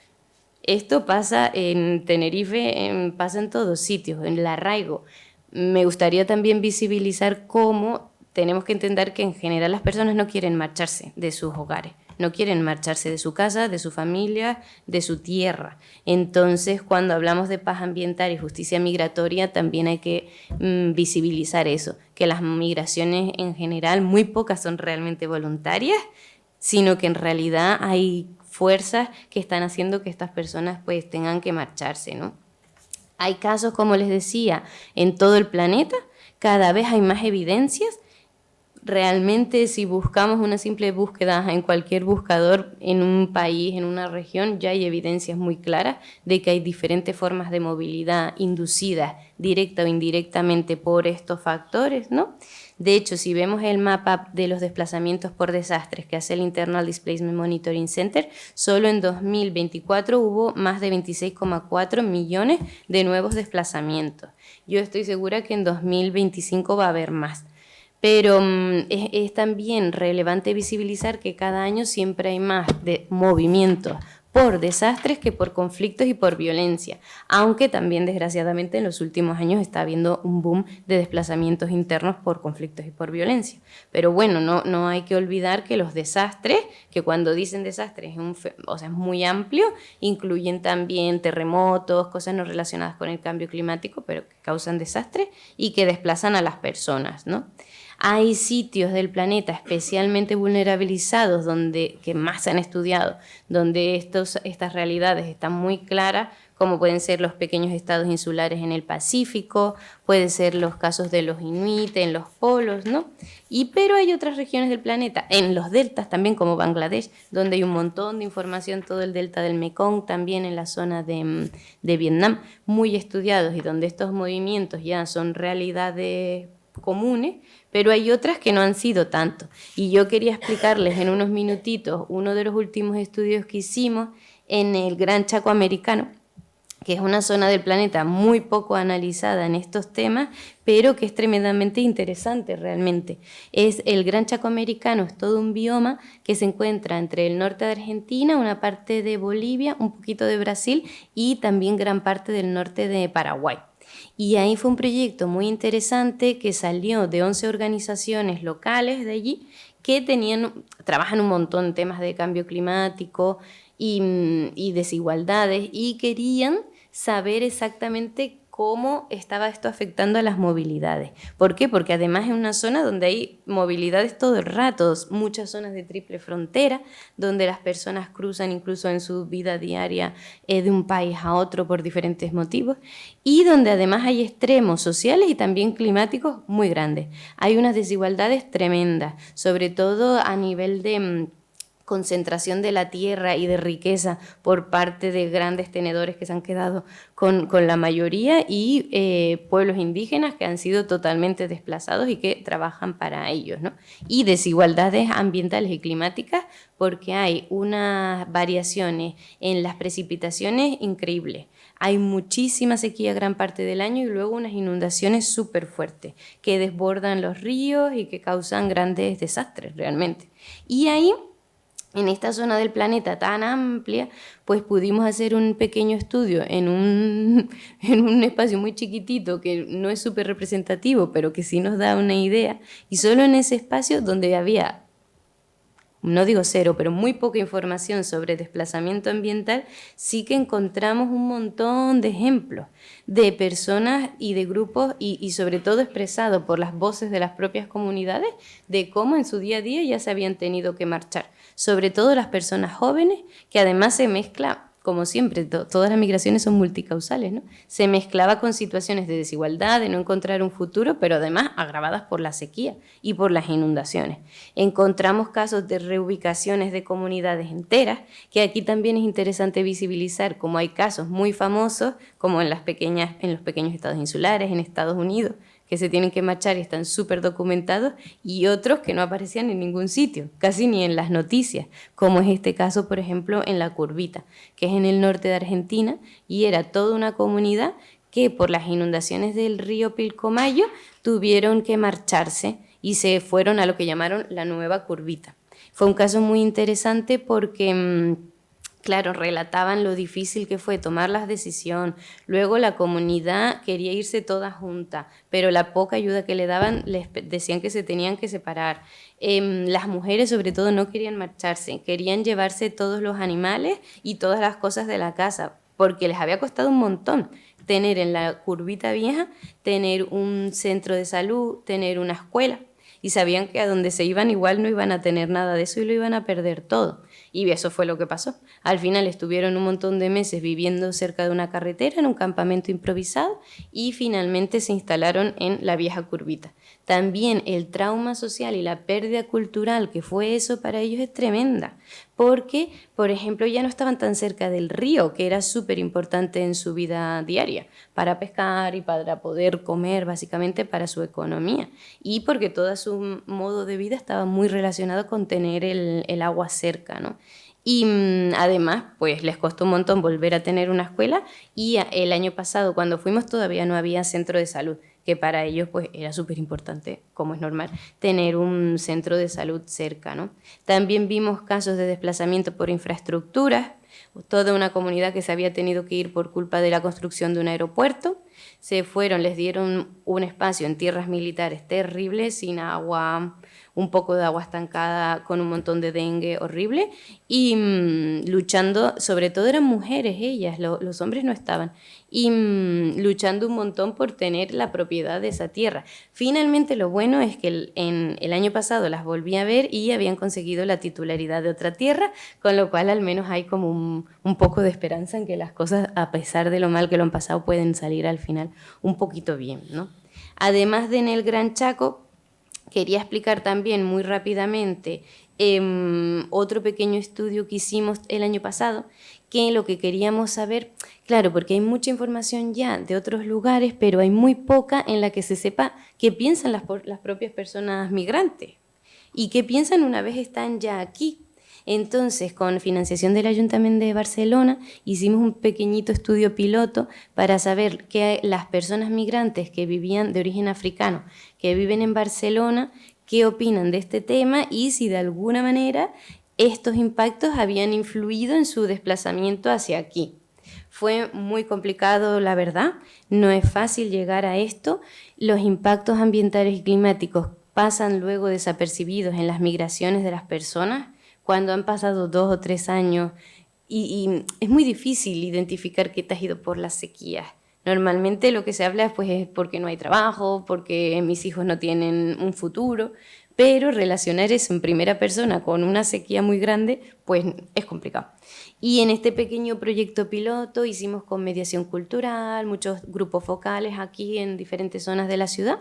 Esto pasa en Tenerife, pasa en todos sitios, en el arraigo. Me gustaría también visibilizar cómo tenemos que entender que en general las personas no quieren marcharse de sus hogares, no quieren marcharse de su casa, de su familia, de su tierra. Entonces, cuando hablamos de paz ambiental y justicia migratoria, también hay que visibilizar eso, que las migraciones en general, muy pocas son realmente voluntarias, sino que en realidad hay fuerzas que están haciendo que estas personas pues tengan que marcharse, ¿no? Hay casos, como les decía, en todo el planeta, cada vez hay más evidencias. Realmente, si buscamos una simple búsqueda en cualquier buscador en un país, en una región, ya hay evidencias muy claras de que hay diferentes formas de movilidad inducidas directa o indirectamente por estos factores, ¿no? De hecho, si vemos el mapa de los desplazamientos por desastres que hace el Internal Displacement Monitoring Center, solo en 2024 hubo más de 26,4 millones de nuevos desplazamientos. Yo estoy segura que en 2025 va a haber más. Pero es también relevante visibilizar que cada año siempre hay más de movimientos por desastres que por conflictos y por violencia, aunque también desgraciadamente en los últimos años está habiendo un boom de desplazamientos internos por conflictos y por violencia. Pero bueno, no hay que olvidar que los desastres, que cuando dicen desastres es muy amplio, incluyen también terremotos, cosas no relacionadas con el cambio climático, pero que causan desastres y que desplazan a las personas, ¿no? Hay sitios del planeta especialmente vulnerabilizados que más se han estudiado, donde estas realidades están muy claras, como pueden ser los pequeños estados insulares en el Pacífico, pueden ser los casos de los inuit en los polos, ¿no? Pero hay otras regiones del planeta, en los deltas también, como Bangladesh, donde hay un montón de información, todo el delta del Mekong, también en la zona de Vietnam, muy estudiados y donde estos movimientos ya son realidades comunes, pero hay otras que no han sido tanto. Y yo quería explicarles en unos minutitos uno de los últimos estudios que hicimos en el Gran Chaco Americano, que es una zona del planeta muy poco analizada en estos temas, pero que es tremendamente interesante realmente. El Gran Chaco Americano es todo un bioma que se encuentra entre el norte de Argentina, una parte de Bolivia, un poquito de Brasil y también gran parte del norte de Paraguay. Y ahí fue un proyecto muy interesante que salió de 11 organizaciones locales de allí que trabajan un montón en temas de cambio climático y desigualdades y querían saber exactamente cómo estaba esto afectando a las movilidades. ¿Por qué? Porque además es una zona donde hay movilidades todo el rato, muchas zonas de triple frontera, donde las personas cruzan incluso en su vida diaria de un país a otro por diferentes motivos, y donde además hay extremos sociales y también climáticos muy grandes. Hay unas desigualdades tremendas, sobre todo a nivel de concentración de la tierra y de riqueza por parte de grandes tenedores que se han quedado con la mayoría y pueblos indígenas que han sido totalmente desplazados y que trabajan para ellos, ¿no? Y desigualdades ambientales y climáticas porque hay unas variaciones en las precipitaciones increíbles. Hay muchísima sequía gran parte del año y luego unas inundaciones súper fuertes que desbordan los ríos y que causan grandes desastres realmente. Y ahí, en esta zona del planeta tan amplia, pues pudimos hacer un pequeño estudio en un espacio muy chiquitito que no es súper representativo, pero que sí nos da una idea. Y solo en ese espacio donde había, no digo cero, pero muy poca información sobre desplazamiento ambiental, sí que encontramos un montón de ejemplos de personas y de grupos y sobre todo expresado por las voces de las propias comunidades de cómo en su día a día ya se habían tenido que marchar. Sobre todo las personas jóvenes, que además se mezcla, como siempre, todas las migraciones son multicausales, ¿no? Se mezclaba con situaciones de desigualdad, de no encontrar un futuro, pero además agravadas por la sequía y por las inundaciones. Encontramos casos de reubicaciones de comunidades enteras, que aquí también es interesante visibilizar, como hay casos muy famosos, como en los pequeños estados insulares, en Estados Unidos, que se tienen que marchar y están súper documentados, y otros que no aparecían en ningún sitio, casi ni en las noticias, como es este caso, por ejemplo, en La Curvita, que es en el norte de Argentina, y era toda una comunidad que por las inundaciones del río Pilcomayo tuvieron que marcharse y se fueron a lo que llamaron la Nueva Curvita. Fue un caso muy interesante porque claro, relataban lo difícil que fue tomar las decisiones. Luego la comunidad quería irse toda junta, pero la poca ayuda que le daban les decían que se tenían que separar. Las mujeres sobre todo no querían marcharse, querían llevarse todos los animales y todas las cosas de la casa, porque les había costado un montón tener en la Curvita Vieja, tener un centro de salud, tener una escuela. Y sabían que a donde se iban igual no iban a tener nada de eso y lo iban a perder todo. Y eso fue lo que pasó. Al final estuvieron un montón de meses viviendo cerca de una carretera, en un campamento improvisado, y finalmente se instalaron en la vieja Curvita. También el trauma social y la pérdida cultural que fue eso para ellos es tremenda, porque, por ejemplo, ya no estaban tan cerca del río, que era súper importante en su vida diaria, para pescar y para poder comer, básicamente para su economía, y porque todo su modo de vida estaba muy relacionado con tener el agua cerca, ¿no? Y además, pues les costó un montón volver a tener una escuela, y el año pasado, cuando fuimos, todavía no había centro de salud, que para ellos pues era súper importante, como es normal, tener un centro de salud cerca, ¿no? También vimos casos de desplazamiento por infraestructuras, toda una comunidad que se había tenido que ir por culpa de la construcción de un aeropuerto. Se fueron, les dieron un espacio en tierras militares terribles, sin agua, un poco de agua estancada, con un montón de dengue horrible, y luchando, sobre todo eran mujeres ellas, los hombres no estaban, y luchando un montón por tener la propiedad de esa tierra. Finalmente lo bueno es que en el año pasado las volví a ver y habían conseguido la titularidad de otra tierra, con lo cual al menos hay como un poco de esperanza en que las cosas, a pesar de lo mal que lo han pasado, pueden salir al final un poquito bien, ¿no? Además de en el Gran Chaco, quería explicar también muy rápidamente otro pequeño estudio que hicimos el año pasado, que lo que queríamos saber, claro, porque hay mucha información ya de otros lugares, pero hay muy poca en la que se sepa qué piensan las propias personas migrantes y qué piensan una vez están ya aquí. Entonces, con financiación del Ayuntamiento de Barcelona, hicimos un pequeñito estudio piloto para saber que las personas migrantes que vivían de origen africano, que viven en Barcelona, qué opinan de este tema y si de alguna manera estos impactos habían influido en su desplazamiento hacia aquí. Fue muy complicado, la verdad, no es fácil llegar a esto. Los impactos ambientales y climáticos pasan luego desapercibidos en las migraciones de las personas, cuando han pasado 2 o 3 años y es muy difícil identificar que te has ido por las sequías. Normalmente lo que se habla pues, es porque no hay trabajo, porque mis hijos no tienen un futuro, pero relacionar eso en primera persona con una sequía muy grande pues es complicado. Y en este pequeño proyecto piloto hicimos con mediación cultural, muchos grupos focales aquí en diferentes zonas de la ciudad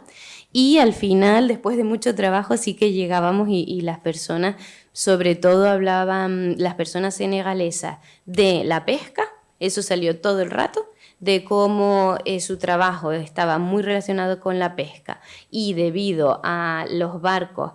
y al final, después de mucho trabajo, sí que llegábamos y las personas, sobre todo hablaban las personas senegalesas de la pesca, eso salió todo el rato, de cómo su trabajo estaba muy relacionado con la pesca y debido a los barcos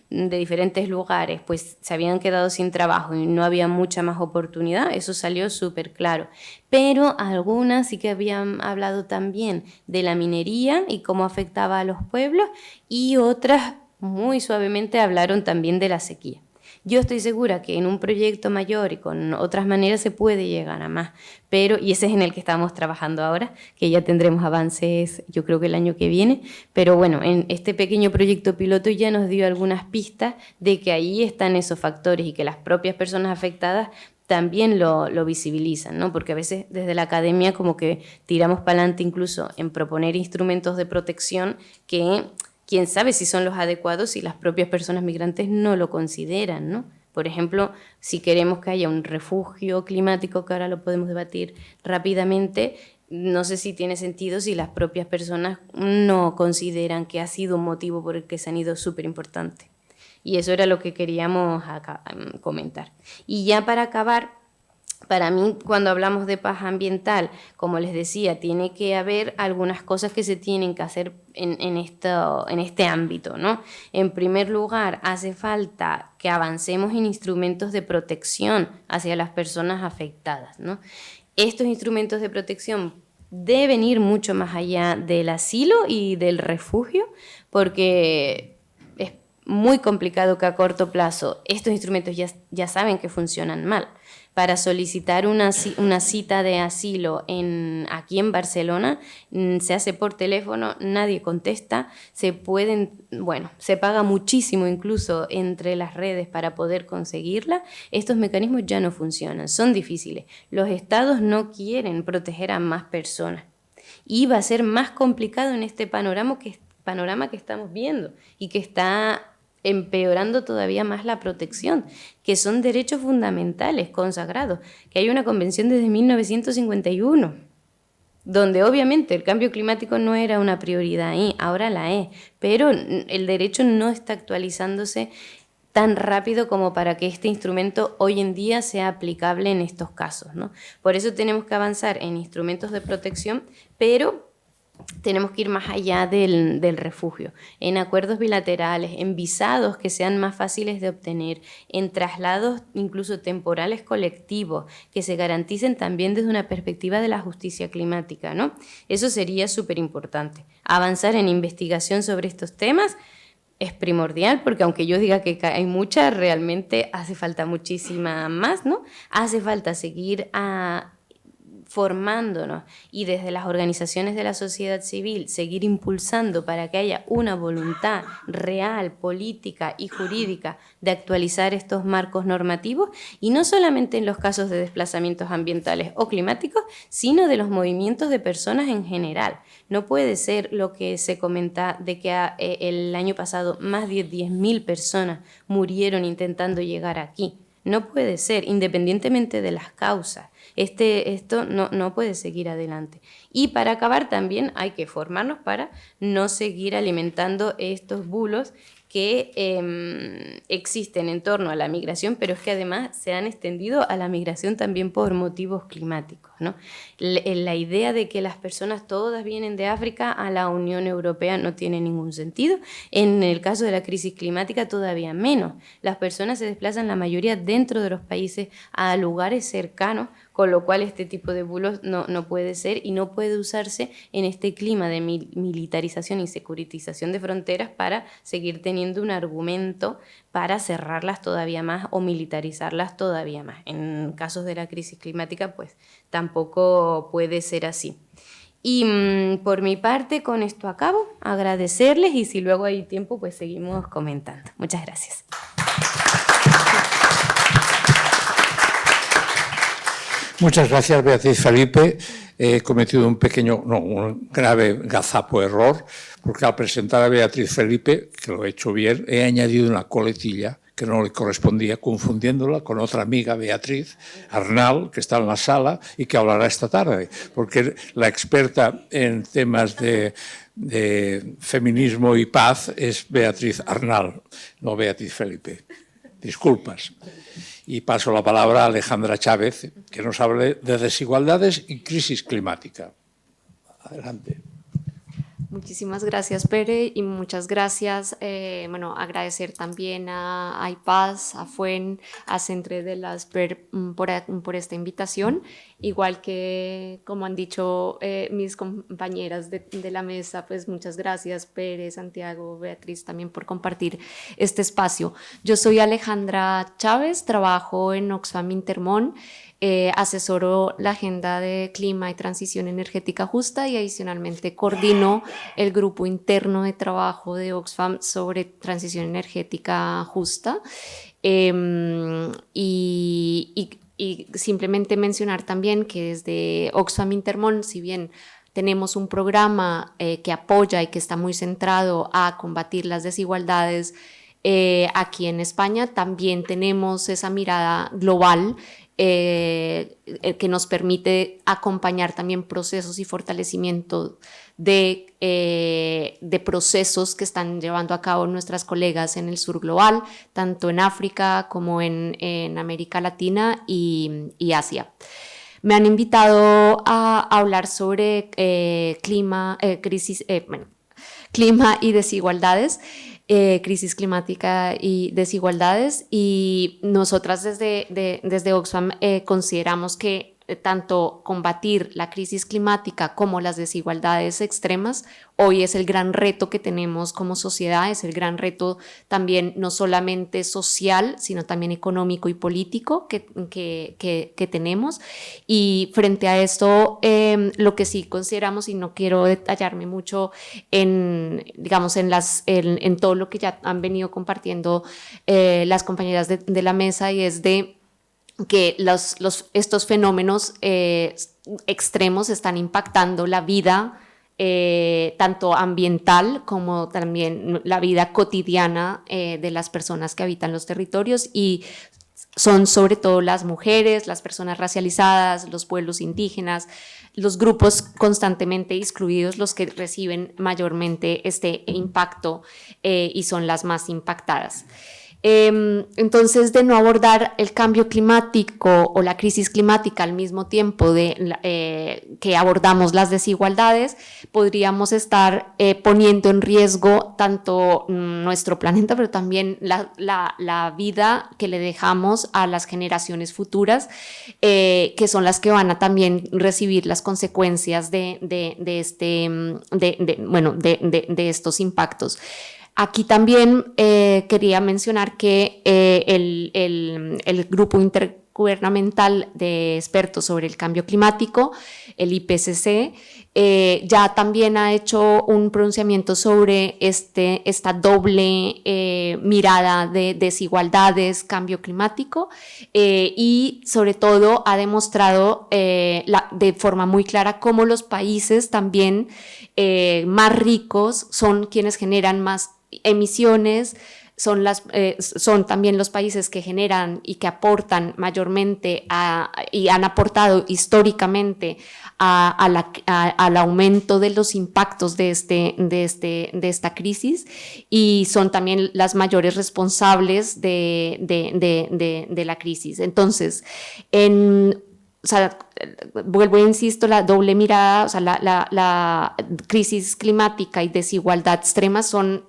de diferentes lugares, pues se habían quedado sin trabajo y no había mucha más oportunidad, eso salió súper claro. Pero algunas sí que habían hablado también de la minería y cómo afectaba a los pueblos y otras muy suavemente hablaron también de la sequía. Yo estoy segura que en un proyecto mayor y con otras maneras se puede llegar a más, y ese es en el que estamos trabajando ahora, que ya tendremos avances yo creo que el año que viene, pero bueno, en este pequeño proyecto piloto ya nos dio algunas pistas de que ahí están esos factores y que las propias personas afectadas también lo visibilizan, ¿no? Porque a veces desde la academia como que tiramos para adelante incluso en proponer instrumentos de protección que quién sabe si son los adecuados si las propias personas migrantes no lo consideran, ¿no? Por ejemplo, si queremos que haya un refugio climático, que ahora lo podemos debatir rápidamente, no sé si tiene sentido si las propias personas no consideran que ha sido un motivo por el que se han ido súper importante. Y eso era lo que queríamos comentar. Y ya para acabar, para mí, cuando hablamos de paz ambiental, como les decía, tiene que haber algunas cosas que se tienen que hacer en este ámbito, ¿no? En primer lugar, hace falta que avancemos en instrumentos de protección hacia las personas afectadas, ¿no? Estos instrumentos de protección deben ir mucho más allá del asilo y del refugio, porque es muy complicado que a corto plazo estos instrumentos ya saben que funcionan mal. Para solicitar una cita de asilo aquí en Barcelona, se hace por teléfono, nadie contesta, se paga muchísimo incluso entre las redes para poder conseguirla. Estos mecanismos ya no funcionan, son difíciles. Los estados no quieren proteger a más personas y va a ser más complicado en este panorama que estamos viendo y que está empeorando todavía más la protección, que son derechos fundamentales consagrados, que hay una convención desde 1951, donde obviamente el cambio climático no era una prioridad ahí, ahora la es, pero el derecho no está actualizándose tan rápido como para que este instrumento hoy en día sea aplicable en estos casos, ¿no? Por eso tenemos que avanzar en instrumentos de protección, pero tenemos que ir más allá del refugio, en acuerdos bilaterales, en visados que sean más fáciles de obtener, en traslados incluso temporales colectivos, que se garanticen también desde una perspectiva de la justicia climática, ¿no? Eso sería súper importante. Avanzar en investigación sobre estos temas es primordial, porque aunque yo diga que hay mucha, realmente hace falta muchísima más, ¿no? Hace falta seguir formándonos y desde las organizaciones de la sociedad civil seguir impulsando para que haya una voluntad real, política y jurídica de actualizar estos marcos normativos, y no solamente en los casos de desplazamientos ambientales o climáticos, sino de los movimientos de personas en general. No puede ser lo que se comenta de que el año pasado más de 10.000 personas murieron intentando llegar aquí. No puede ser, independientemente de las causas. Esto no puede seguir adelante. Y para acabar también hay que formarnos para no seguir alimentando estos bulos que existen en torno a la migración, pero es que además se han extendido a la migración también por motivos climáticos, ¿no? La idea de que las personas todas vienen de África a la Unión Europea no tiene ningún sentido. En el caso de la crisis climática todavía menos. Las personas se desplazan la mayoría dentro de los países a lugares cercanos, con lo cual este tipo de bulos no puede ser y no puede usarse en este clima de militarización y securitización de fronteras para seguir teniendo un argumento para cerrarlas todavía más o militarizarlas todavía más. En casos de la crisis climática, pues tampoco puede ser así. Y por mi parte, con esto acabo. Agradecerles y si luego hay tiempo, pues seguimos comentando. Muchas gracias. Muchas gracias, Beatriz Felipe. He cometido un grave gazapo error, porque al presentar a Beatriz Felipe, que lo he hecho bien, he añadido una coletilla que no le correspondía, confundiéndola con otra amiga, Beatriz Arnal, que está en la sala y que hablará esta tarde, porque la experta en temas de feminismo y paz es Beatriz Arnal, no Beatriz Felipe. Disculpas. Y paso la palabra a Alejandra Chávez, que nos hable de desigualdades y crisis climática. Adelante. Muchísimas gracias, Pere, y muchas gracias, agradecer también a IPAS, a FUEN, a Centre de las PER por esta invitación, igual que, como han dicho mis compañeras de la mesa, pues muchas gracias, Pere, Santiago, Beatriz, también por compartir este espacio. Yo soy Alejandra Chávez, trabajo en Oxfam Intermón, asesoro la agenda de clima y transición energética justa y adicionalmente coordino el grupo interno de trabajo de Oxfam sobre transición energética justa. Y simplemente mencionar también que desde Oxfam Intermón, si bien tenemos un programa que apoya y que está muy centrado a combatir las desigualdades aquí en España, también tenemos esa mirada global que nos permite acompañar también procesos y fortalecimiento de procesos que están llevando a cabo nuestras colegas en el sur global, tanto en África como en América Latina y Asia. Me han invitado a hablar sobre clima y desigualdades. Crisis climática y desigualdades, y nosotras desde Oxfam consideramos que tanto combatir la crisis climática como las desigualdades extremas hoy es el gran reto que tenemos como sociedad, es el gran reto también no solamente social, sino también económico y político que tenemos. Y frente a esto, lo que sí consideramos, y no quiero detallarme mucho en todo lo que ya han venido compartiendo las compañeras de la mesa, y es de que estos fenómenos extremos están impactando la vida tanto ambiental como también la vida cotidiana de las personas que habitan los territorios, y son sobre todo las mujeres, las personas racializadas, los pueblos indígenas, los grupos constantemente excluidos los que reciben mayormente este impacto y son las más impactadas. Entonces, de no abordar el cambio climático o la crisis climática al mismo tiempo que abordamos las desigualdades, podríamos estar poniendo en riesgo tanto nuestro planeta, pero también la vida que le dejamos a las generaciones futuras, que son las que van a también recibir las consecuencias de estos impactos. Aquí también quería mencionar que el grupo intergubernamental de expertos sobre el cambio climático, el IPCC, ya también ha hecho un pronunciamiento sobre esta doble mirada de desigualdades, cambio climático, y sobre todo ha demostrado de forma muy clara cómo los países también más ricos son quienes generan más emisiones, son también los países que generan y que aportan mayormente y han aportado históricamente al aumento de los impactos de esta crisis, y son también las mayores responsables de la crisis. Entonces, o sea, vuelvo e insisto, la doble mirada, o sea, la crisis climática y desigualdad extrema son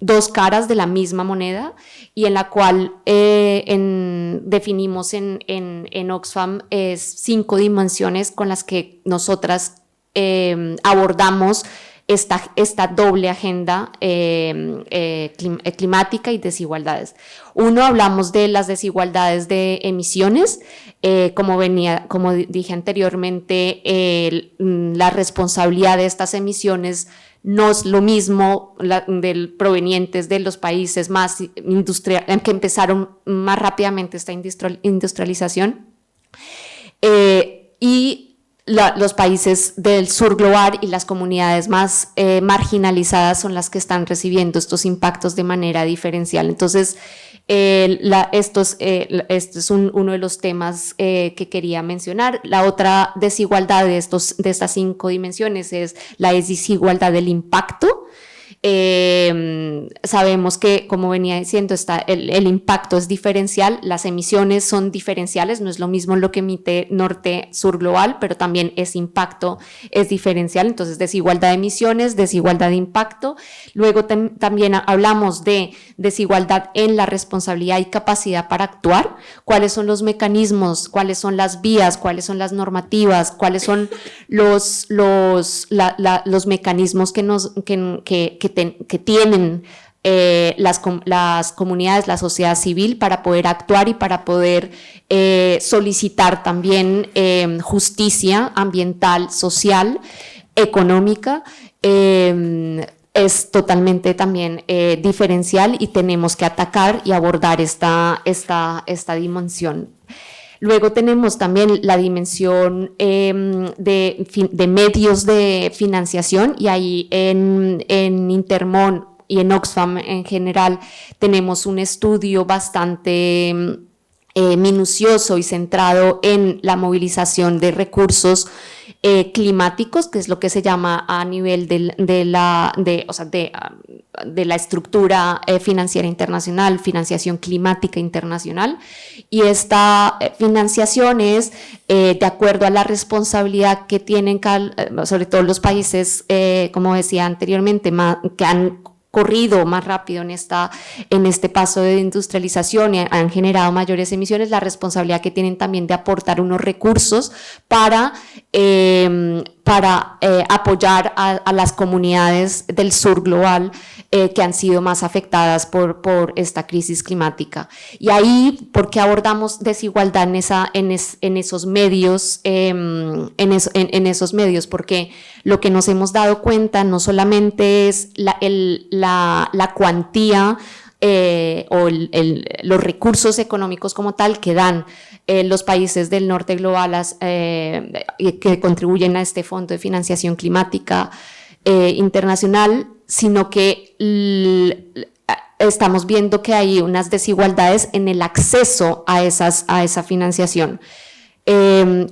dos caras de la misma moneda, y en la cual definimos en Oxfam 5 dimensiones con las que nosotras abordamos esta doble agenda climática y desigualdades. Uno, hablamos de las desigualdades de emisiones. Como dije anteriormente, la responsabilidad de estas emisiones no es lo mismo provenientes de los países más que empezaron más rápidamente esta industrialización, y los países del sur global y las comunidades más marginalizadas son las que están recibiendo estos impactos de manera diferencial. Entonces, esto es uno de los temas que quería mencionar. La otra desigualdad de estas 5 dimensiones es la desigualdad del impacto. Sabemos que, como venía diciendo, el impacto es diferencial, las emisiones son diferenciales, no es lo mismo lo que emite norte-sur global, pero también ese impacto es diferencial. Entonces, desigualdad de emisiones, desigualdad de impacto. Luego también hablamos de desigualdad en la responsabilidad y capacidad para actuar. ¿Cuáles son los mecanismos? ¿Cuáles son las vías? ¿Cuáles son las normativas? ¿Cuáles son los mecanismos que tienen las comunidades, la sociedad civil, para poder actuar y para poder solicitar también justicia ambiental, social, económica? Es totalmente también diferencial, y tenemos que atacar y abordar esta dimensión. Luego tenemos también la dimensión de medios de financiación, y ahí en Intermón y en Oxfam en general tenemos un estudio bastante minucioso y centrado en la movilización de recursos climáticos, que es lo que se llama a nivel de la estructura financiera internacional, financiación climática internacional. Y esta financiación es de acuerdo a la responsabilidad que tienen sobre todo los países, como decía anteriormente, que han corrido más rápido en este paso de industrialización y han generado mayores emisiones, la responsabilidad que tienen también de aportar unos recursos para apoyar a las comunidades del sur global que han sido más afectadas por esta crisis climática. Y ahí, ¿por qué abordamos desigualdad en esos medios? En esos medios, porque lo que nos hemos dado cuenta no solamente es la cuantía o los recursos económicos como tal que dan los países del norte global que contribuyen a este fondo de financiación climática internacional, sino que estamos viendo que hay unas desigualdades en el acceso a esa financiación.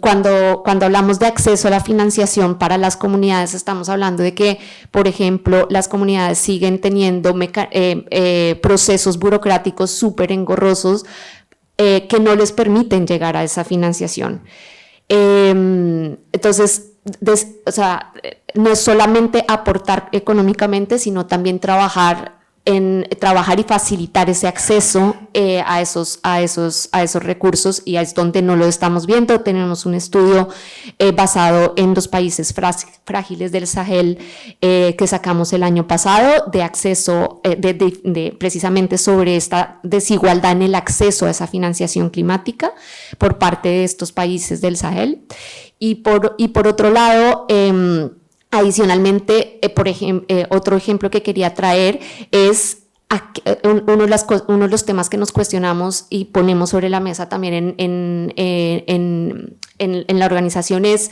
Cuando hablamos de acceso a la financiación para las comunidades, estamos hablando de que, por ejemplo, las comunidades siguen teniendo procesos burocráticos súper engorrosos que no les permiten llegar a esa financiación. Entonces, no es solamente aportar económicamente, sino también trabajar en trabajar y facilitar ese acceso a esos recursos, y es donde no lo estamos viendo. Tenemos un estudio basado en los países frágiles del Sahel que sacamos el año pasado, de acceso, precisamente sobre esta desigualdad en el acceso a esa financiación climática por parte de estos países del Sahel. Y por otro lado, adicionalmente, otro ejemplo que quería traer es uno de los temas que nos cuestionamos y ponemos sobre la mesa también en la organización es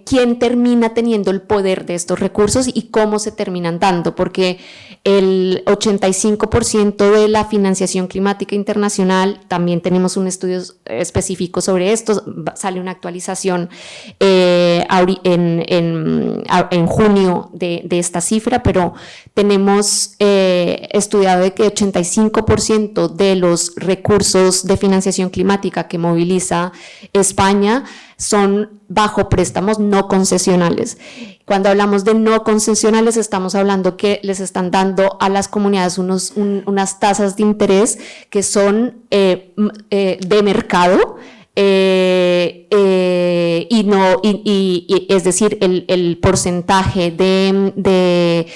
quién termina teniendo el poder de estos recursos y cómo se terminan dando, porque el 85% de la financiación climática internacional, también tenemos un estudio específico sobre esto, sale una actualización en junio de esta cifra, pero tenemos estudiado de que 85% de los recursos de financiación climática que moviliza España son bajo préstamos no concesionales. Cuando hablamos de no concesionales, estamos hablando que les están dando a las comunidades unas tasas de interés que son de mercado, es decir, el porcentaje de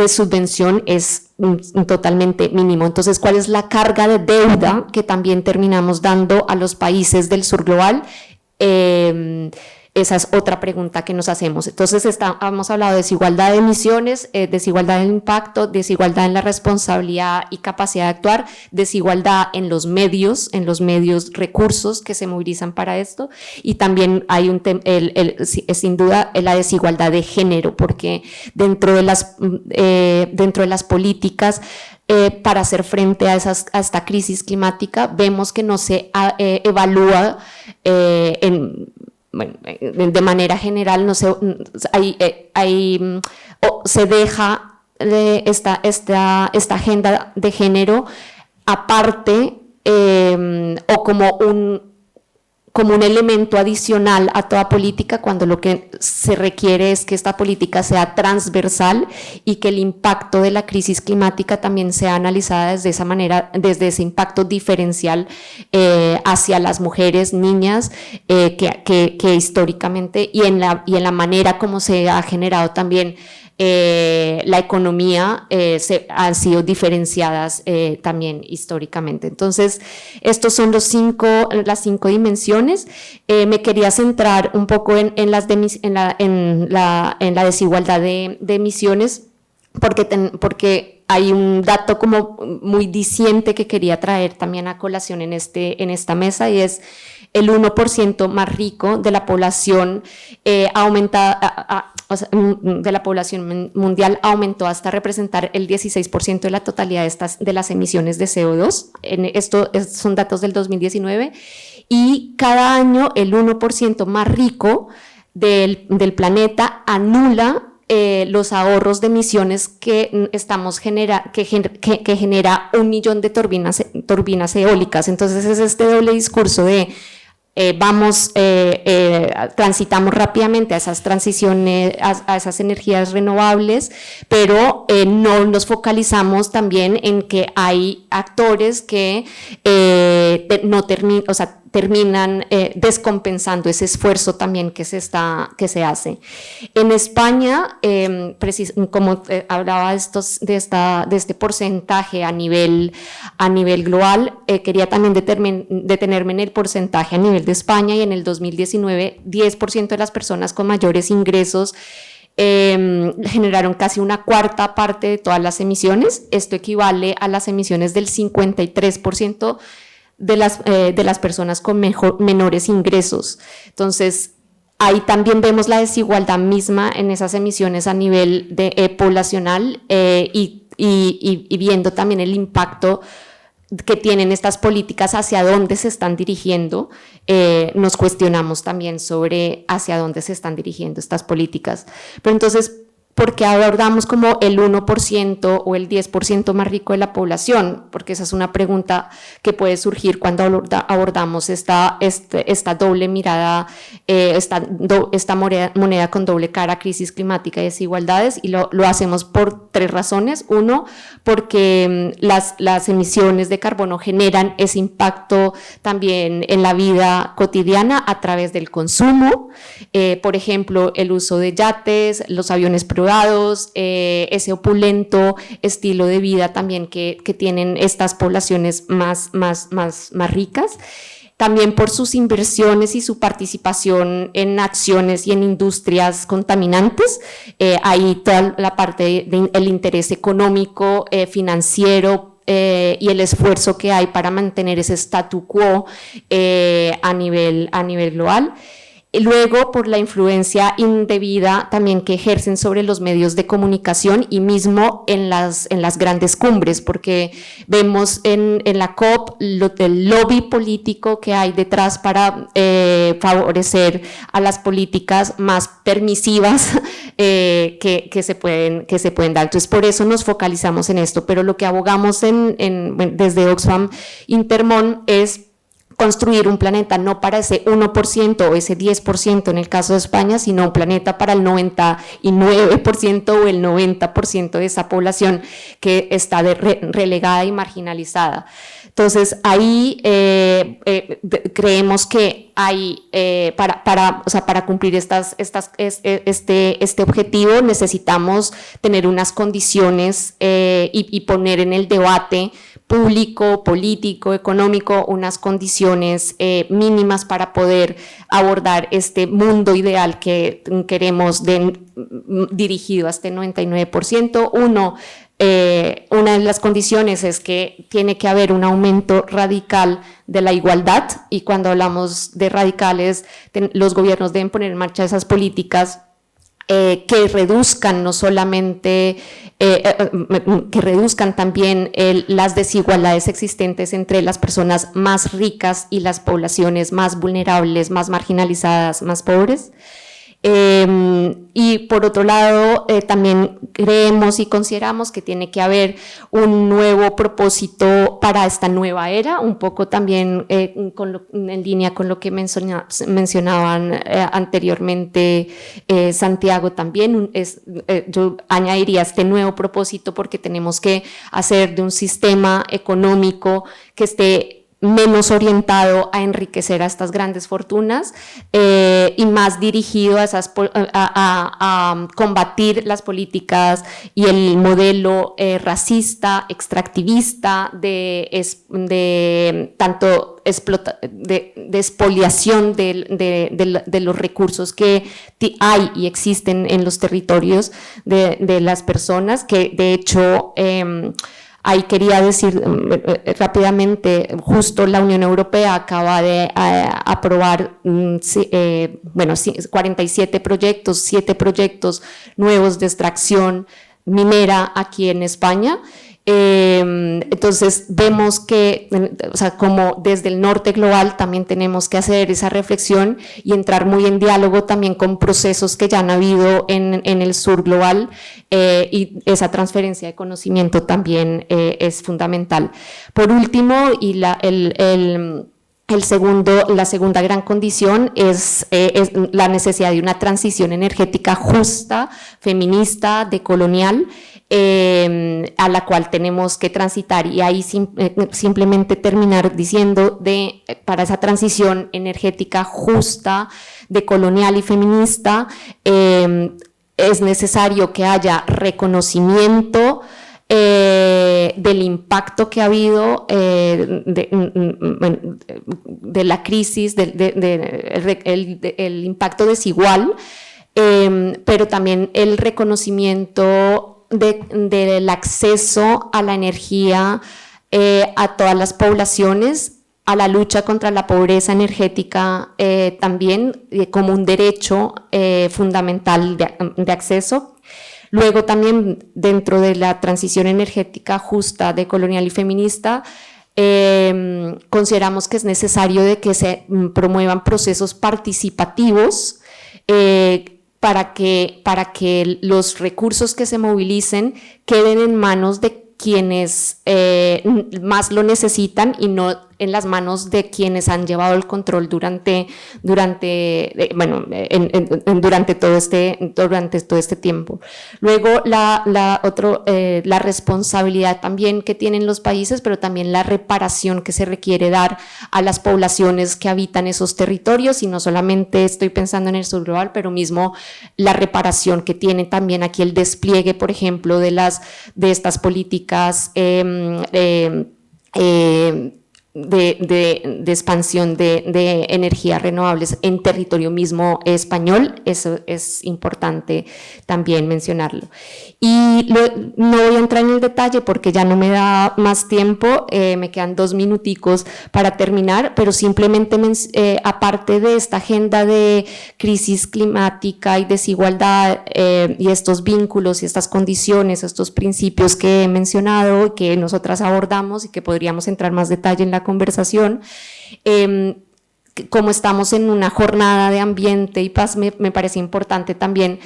subvención es totalmente mínimo. Entonces, ¿cuál es la carga de deuda que también terminamos dando a los países del sur global? Esa es otra pregunta que nos hacemos. Entonces, hemos hablado de desigualdad de emisiones, desigualdad del impacto, desigualdad en la responsabilidad y capacidad de actuar, desigualdad en los medios recursos que se movilizan para esto, y también hay sin duda la desigualdad de género, porque dentro de las políticas para hacer frente a esta crisis climática, vemos que no se evalúa de manera general, no se deja esta agenda de género aparte o como un elemento adicional a toda política, cuando lo que se requiere es que esta política sea transversal y que el impacto de la crisis climática también sea analizada desde esa manera, desde ese impacto diferencial hacia las mujeres, niñas, que históricamente y en la manera como se ha generado también la economía han sido diferenciadas también históricamente. Entonces, estos son las cinco dimensiones. Me quería centrar un poco en la desigualdad de emisiones, porque hay un dato como muy diciente que quería traer también a colación en esta mesa, y es el 1% más rico de la población de la población mundial aumentó hasta representar el 16% de la totalidad de las emisiones de CO2. Son datos del 2019, y cada año el 1% más rico del planeta anula los ahorros de emisiones que genera 1 millón de turbinas eólicas. Entonces es este doble discurso de transitamos rápidamente a esas transiciones, a esas energías renovables, pero no nos focalizamos también en que hay actores que terminan descompensando ese esfuerzo también que se hace. En España, como hablaba de este porcentaje a nivel global, quería también detenerme en el porcentaje a nivel de España, y en el 2019 10% de las personas con mayores ingresos generaron casi una cuarta parte de todas las emisiones. Esto equivale a las emisiones del 53% de las personas con menores ingresos. Entonces, ahí también vemos la desigualdad misma en esas emisiones a nivel poblacional, y viendo también el impacto que tienen estas políticas, hacia dónde se están dirigiendo. Nos cuestionamos también sobre hacia dónde se están dirigiendo estas políticas. Pero entonces, porque abordamos como el 1% o el 10% más rico de la población, porque esa es una pregunta que puede surgir cuando abordamos esta doble mirada, esta moneda con doble cara, crisis climática y desigualdades, y lo hacemos por 3 razones. Uno, porque las emisiones de carbono generan ese impacto también en la vida cotidiana a través del consumo, por ejemplo, el uso de yates, los aviones privados, ese opulento estilo de vida también que tienen estas poblaciones más ricas. También por sus inversiones y su participación en acciones y en industrias contaminantes. Ahí toda la parte del interés económico, financiero, y el esfuerzo que hay para mantener ese statu quo a nivel global. Luego, por la influencia indebida también que ejercen sobre los medios de comunicación y mismo en las grandes cumbres, porque vemos en la COP el lobby político que hay detrás para favorecer a las políticas más permisivas que se pueden dar. Entonces, por eso nos focalizamos en esto, pero lo que abogamos desde Oxfam Intermon es construir un planeta no para ese 1% o ese 10% en el caso de España, sino un planeta para el 99% o el 90% de esa población que está relegada y marginalizada. Entonces, ahí creemos que hay, para cumplir este objetivo, necesitamos tener unas condiciones y poner en el debate público, político, económico, unas condiciones mínimas para poder abordar este mundo ideal que queremos dirigido a este 99%. Una de las condiciones es que tiene que haber un aumento radical de la igualdad, y cuando hablamos de radicales, los gobiernos deben poner en marcha esas políticas que reduzcan no solamente, que reduzcan también las desigualdades existentes entre las personas más ricas y las poblaciones más vulnerables, más marginalizadas, más pobres. Y por otro lado, también creemos y consideramos que tiene que haber un nuevo propósito para esta nueva era, un poco también en línea con lo que mencionaban anteriormente Santiago también. Yo añadiría este nuevo propósito porque tenemos que hacer de un sistema económico que esté menos orientado a enriquecer a estas grandes fortunas y más dirigido a combatir las políticas y el modelo racista, extractivista, de expoliación de los recursos que hay y existen en los territorios de las personas, que de hecho ahí quería decir rápidamente, justo la Unión Europea acaba de aprobar 47 proyectos, 7 proyectos nuevos de extracción minera aquí en España. Entonces vemos que, como desde el norte global también tenemos que hacer esa reflexión y entrar muy en diálogo también con procesos que ya han habido en el sur global, y esa transferencia de conocimiento también es fundamental. Por último, y la segunda gran condición es la necesidad de una transición energética justa, feminista, decolonial, a la cual tenemos que transitar, y ahí simplemente terminar diciendo para esa transición energética justa, decolonial y feminista, es necesario que haya reconocimiento del impacto que ha habido de la crisis, el impacto desigual, pero también el reconocimiento del acceso a la energía a todas las poblaciones, a la lucha contra la pobreza energética también como un derecho fundamental de acceso. Luego también dentro de la transición energética justa, decolonial y feminista, consideramos que es necesario de que se promuevan procesos participativos para que los recursos que se movilicen queden en manos de quienes más lo necesitan y no en las manos de quienes han llevado el control durante todo este tiempo. Luego, la responsabilidad también que tienen los países, pero también la reparación que se requiere dar a las poblaciones que habitan esos territorios, y no solamente estoy pensando en el sur global, pero mismo la reparación que tiene también aquí el despliegue, por ejemplo, de estas políticas de expansión de energías renovables en territorio mismo español. Eso es importante también mencionarlo. Y no voy a entrar en el detalle porque ya no me da más tiempo, me quedan 2 minuticos para terminar, pero simplemente aparte de esta agenda de crisis climática y desigualdad y estos vínculos y estas condiciones, estos principios que he mencionado y que nosotras abordamos y que podríamos entrar más detalle en la conversación, como estamos en una jornada de ambiente y paz, me parece importante también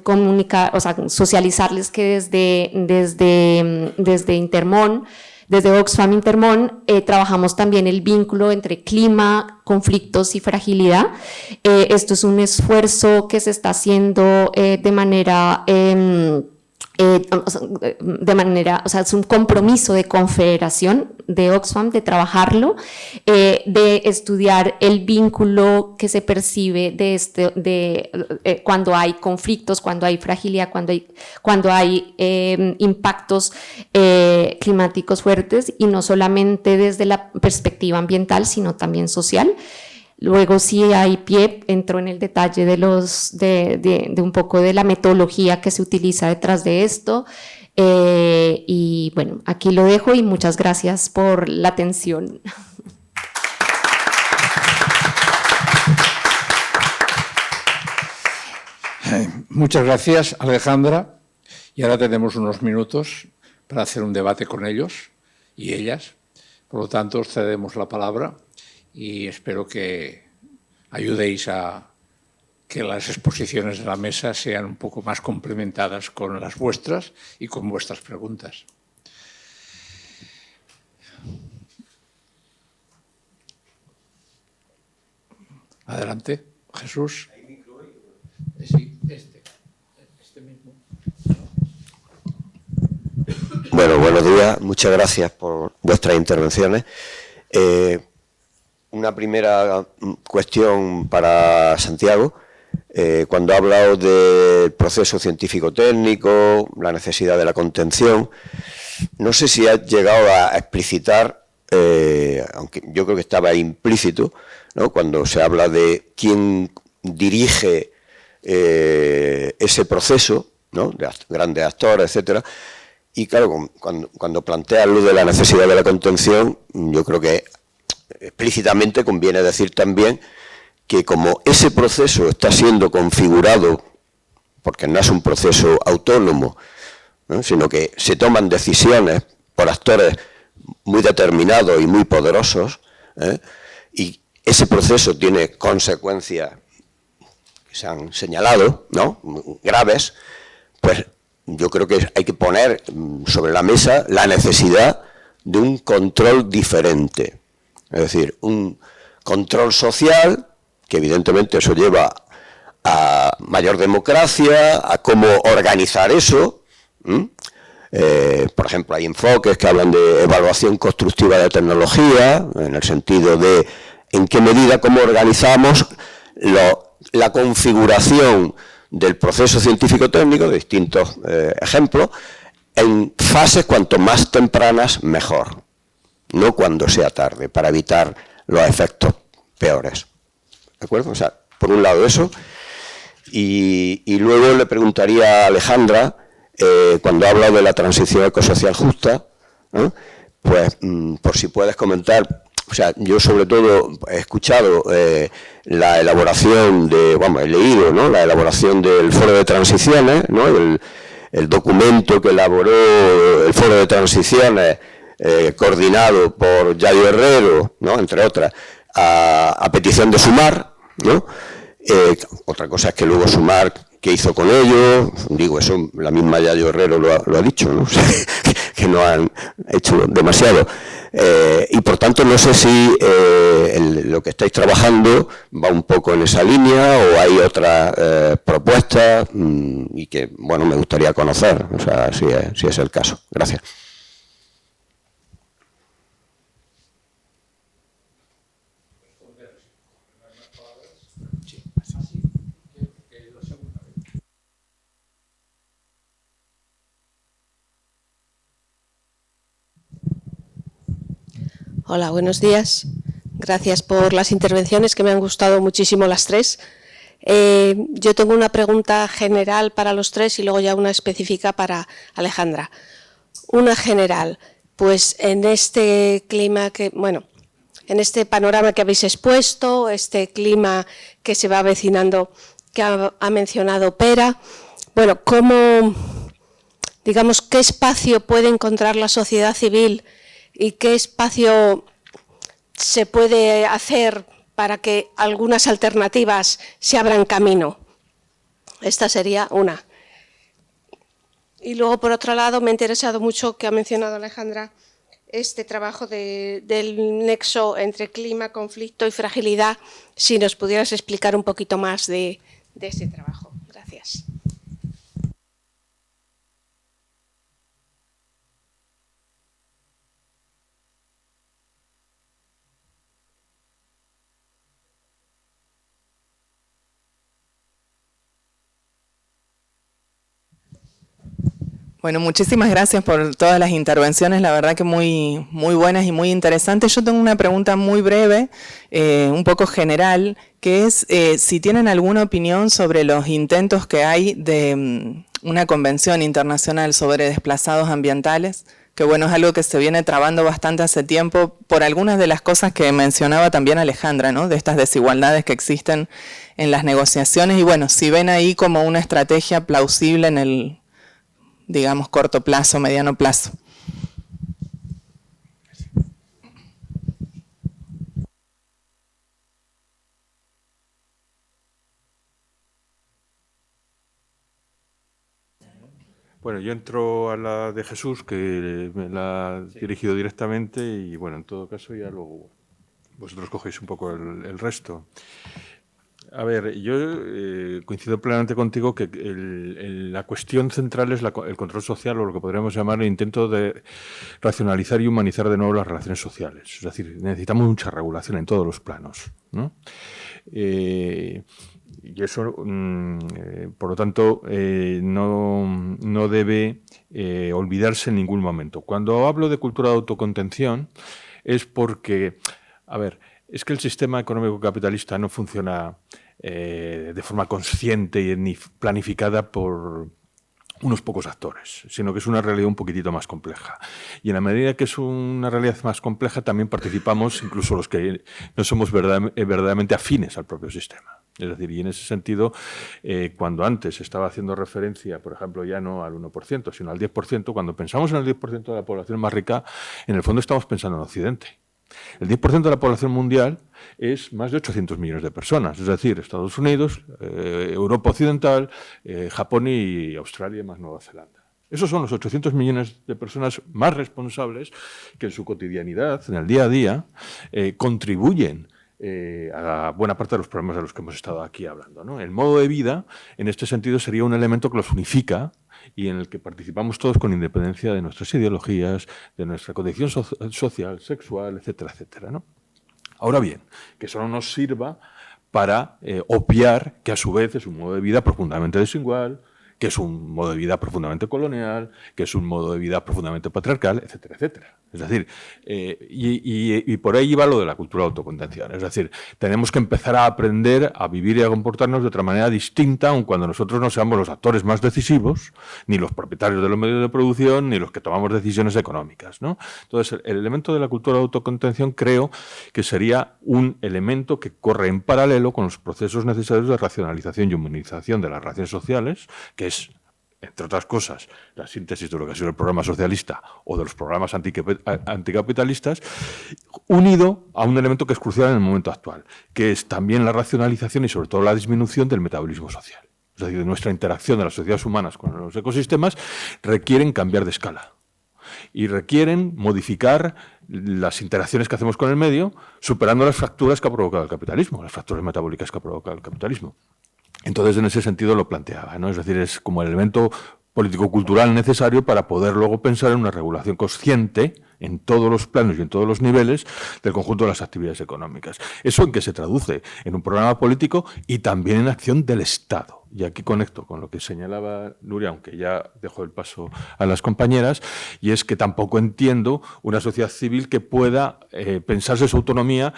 comunicar, o sea, socializarles que desde Intermón, desde Oxfam Intermón, trabajamos también el vínculo entre clima, conflictos y fragilidad. Esto es un esfuerzo que se está haciendo de manera, o sea, es un compromiso de confederación de Oxfam, de trabajarlo, de estudiar el vínculo que se percibe cuando hay conflictos, cuando hay fragilidad, cuando hay impactos climáticos fuertes, y no solamente desde la perspectiva ambiental, sino también social. Luego, si hay pie, entro en el detalle de un poco de la metodología que se utiliza detrás de esto. Y bueno, aquí lo dejo y muchas gracias por la atención. Muchas gracias, Alejandra. Y ahora tenemos unos minutos para hacer un debate con ellos y ellas. Por lo tanto, os cedemos la palabra y espero que ayudéis a que las exposiciones de la mesa sean un poco más complementadas con las vuestras y con vuestras preguntas. Adelante, Jesús. Sí, este mismo. Bueno, buenos días. Muchas gracias por vuestras intervenciones. Una primera cuestión para Santiago. Cuando ha hablado del proceso científico-técnico, la necesidad de la contención, no sé si ha llegado a explicitar, aunque yo creo que estaba implícito, ¿no?, cuando se habla de quién dirige ese proceso, ¿no?, de grandes actores, etcétera. Y claro, cuando plantea lo de la necesidad de la contención, yo creo que explícitamente conviene decir también que como ese proceso está siendo configurado, porque no es un proceso autónomo, ¿no?, sino que se toman decisiones por actores muy determinados y muy poderosos, y ese proceso tiene consecuencias que se han señalado, ¿no?, graves, pues yo creo que hay que poner sobre la mesa la necesidad de un control diferente. Es decir, un control social, que evidentemente eso lleva a mayor democracia, a cómo organizar eso. Por ejemplo, hay enfoques que hablan de evaluación constructiva de tecnología, en el sentido de en qué medida, cómo organizamos la configuración del proceso científico-técnico, de distintos ejemplos, en fases cuanto más tempranas, mejor. No cuando sea tarde, para evitar los efectos peores. ¿De acuerdo? O sea, por un lado eso. Y luego le preguntaría a Alejandra, cuando habla de la transición ecosocial justa, ¿no?, pues por si puedes comentar. O sea, yo sobre todo he escuchado la elaboración he leído, ¿no?, la elaboración del Foro de Transiciones, ¿no?, el documento que elaboró el Foro de Transiciones, coordinado por Yayo Herrero, ¿no?, entre otras, a petición de Sumar, ¿no?, Otra cosa es que luego sumar qué hizo con ellos, digo, eso la misma Yayo Herrero lo ha dicho, ¿no? Que no han hecho demasiado. Y por tanto no sé si lo que estáis trabajando va un poco en esa línea o hay otras propuestas y que, bueno, me gustaría conocer, o sea, si es el caso. Gracias. Hola, buenos días. Gracias por las intervenciones, que me han gustado muchísimo las tres. Yo tengo una pregunta general para los tres y luego ya una específica para Alejandra. Una general, pues en este clima en este panorama que habéis expuesto, este clima que se va avecinando, que ha mencionado Pera, bueno, ¿qué espacio puede encontrar la sociedad civil y qué espacio se puede hacer para que algunas alternativas se abran camino? Esta sería una. Y luego, por otro lado, me ha interesado mucho que ha mencionado Alejandra este trabajo del nexo entre clima, conflicto y fragilidad. Si nos pudieras explicar un poquito más de ese trabajo. Gracias. Bueno, muchísimas gracias por todas las intervenciones, la verdad que muy buenas y muy interesantes. Yo tengo una pregunta muy breve, un poco general, que es si tienen alguna opinión sobre los intentos que hay de una convención internacional sobre desplazados ambientales, que bueno, es algo que se viene trabando bastante hace tiempo por algunas de las cosas que mencionaba también Alejandra, ¿no? De estas desigualdades que existen en las negociaciones y bueno, si ven ahí como una estrategia plausible en el, digamos, corto plazo, mediano plazo. Bueno, yo entro a la de Jesús, que me la ha dirigido directamente, y bueno, en todo caso ya luego vosotros cogéis un poco el resto. A ver, yo coincido plenamente contigo que la cuestión central es el control social, o lo que podríamos llamar el intento de racionalizar y humanizar de nuevo las relaciones sociales. Es decir, necesitamos mucha regulación en todos los planos, ¿no? Y eso, por lo tanto, no debe olvidarse en ningún momento. Cuando hablo de cultura de autocontención es porque, a ver, es que el sistema económico capitalista no funciona de forma consciente ni planificada por unos pocos actores, sino que es una realidad un poquitito más compleja. Y en la medida que es una realidad más compleja, también participamos, incluso los que no somos verdaderamente afines al propio sistema. Es decir, y en ese sentido, cuando antes estaba haciendo referencia, por ejemplo, ya no al 1%, sino al 10%, cuando pensamos en el 10% de la población más rica, en el fondo estamos pensando en Occidente. El 10% de la población mundial es más de 800 millones de personas, es decir, Estados Unidos, Europa Occidental, Japón y Australia más Nueva Zelanda. Esos son los 800 millones de personas más responsables que en su cotidianidad, en el día a día, contribuyen a buena parte de los problemas de los que hemos estado aquí hablando, ¿no? El modo de vida, en este sentido, sería un elemento que los unifica y en el que participamos todos con independencia de nuestras ideologías, de nuestra condición social, sexual, etcétera, etcétera, ¿no? Ahora bien, que eso no nos sirva para obviar que a su vez es un modo de vida profundamente desigual, que es un modo de vida profundamente colonial, que es un modo de vida profundamente patriarcal, etcétera, etcétera. Es decir, y por ahí va lo de la cultura de autocontención. Es decir, tenemos que empezar a aprender a vivir y a comportarnos de otra manera distinta, aun cuando nosotros no seamos los actores más decisivos, ni los propietarios de los medios de producción, ni los que tomamos decisiones económicas, ¿no? Entonces, el elemento de la cultura de autocontención creo que sería un elemento que corre en paralelo con los procesos necesarios de racionalización y humanización de las relaciones sociales, que es, entre otras cosas, la síntesis de lo que ha sido el programa socialista o de los programas anticapitalistas, unido a un elemento que es crucial en el momento actual, que es también la racionalización y sobre todo la disminución del metabolismo social. Es decir, nuestra interacción de las sociedades humanas con los ecosistemas requieren cambiar de escala y requieren modificar las interacciones que hacemos con el medio, superando las fracturas que ha provocado el capitalismo, las fracturas metabólicas que ha provocado el capitalismo. Entonces, en ese sentido lo planteaba, ¿no? Es decir, es como el elemento político-cultural necesario para poder luego pensar en una regulación consciente en todos los planos y en todos los niveles del conjunto de las actividades económicas. ¿Eso en qué se traduce? En un programa político y también en acción del Estado. Y aquí conecto con lo que señalaba Nuria, aunque ya dejo el paso a las compañeras, y es que tampoco entiendo una sociedad civil que pueda pensarse su autonomía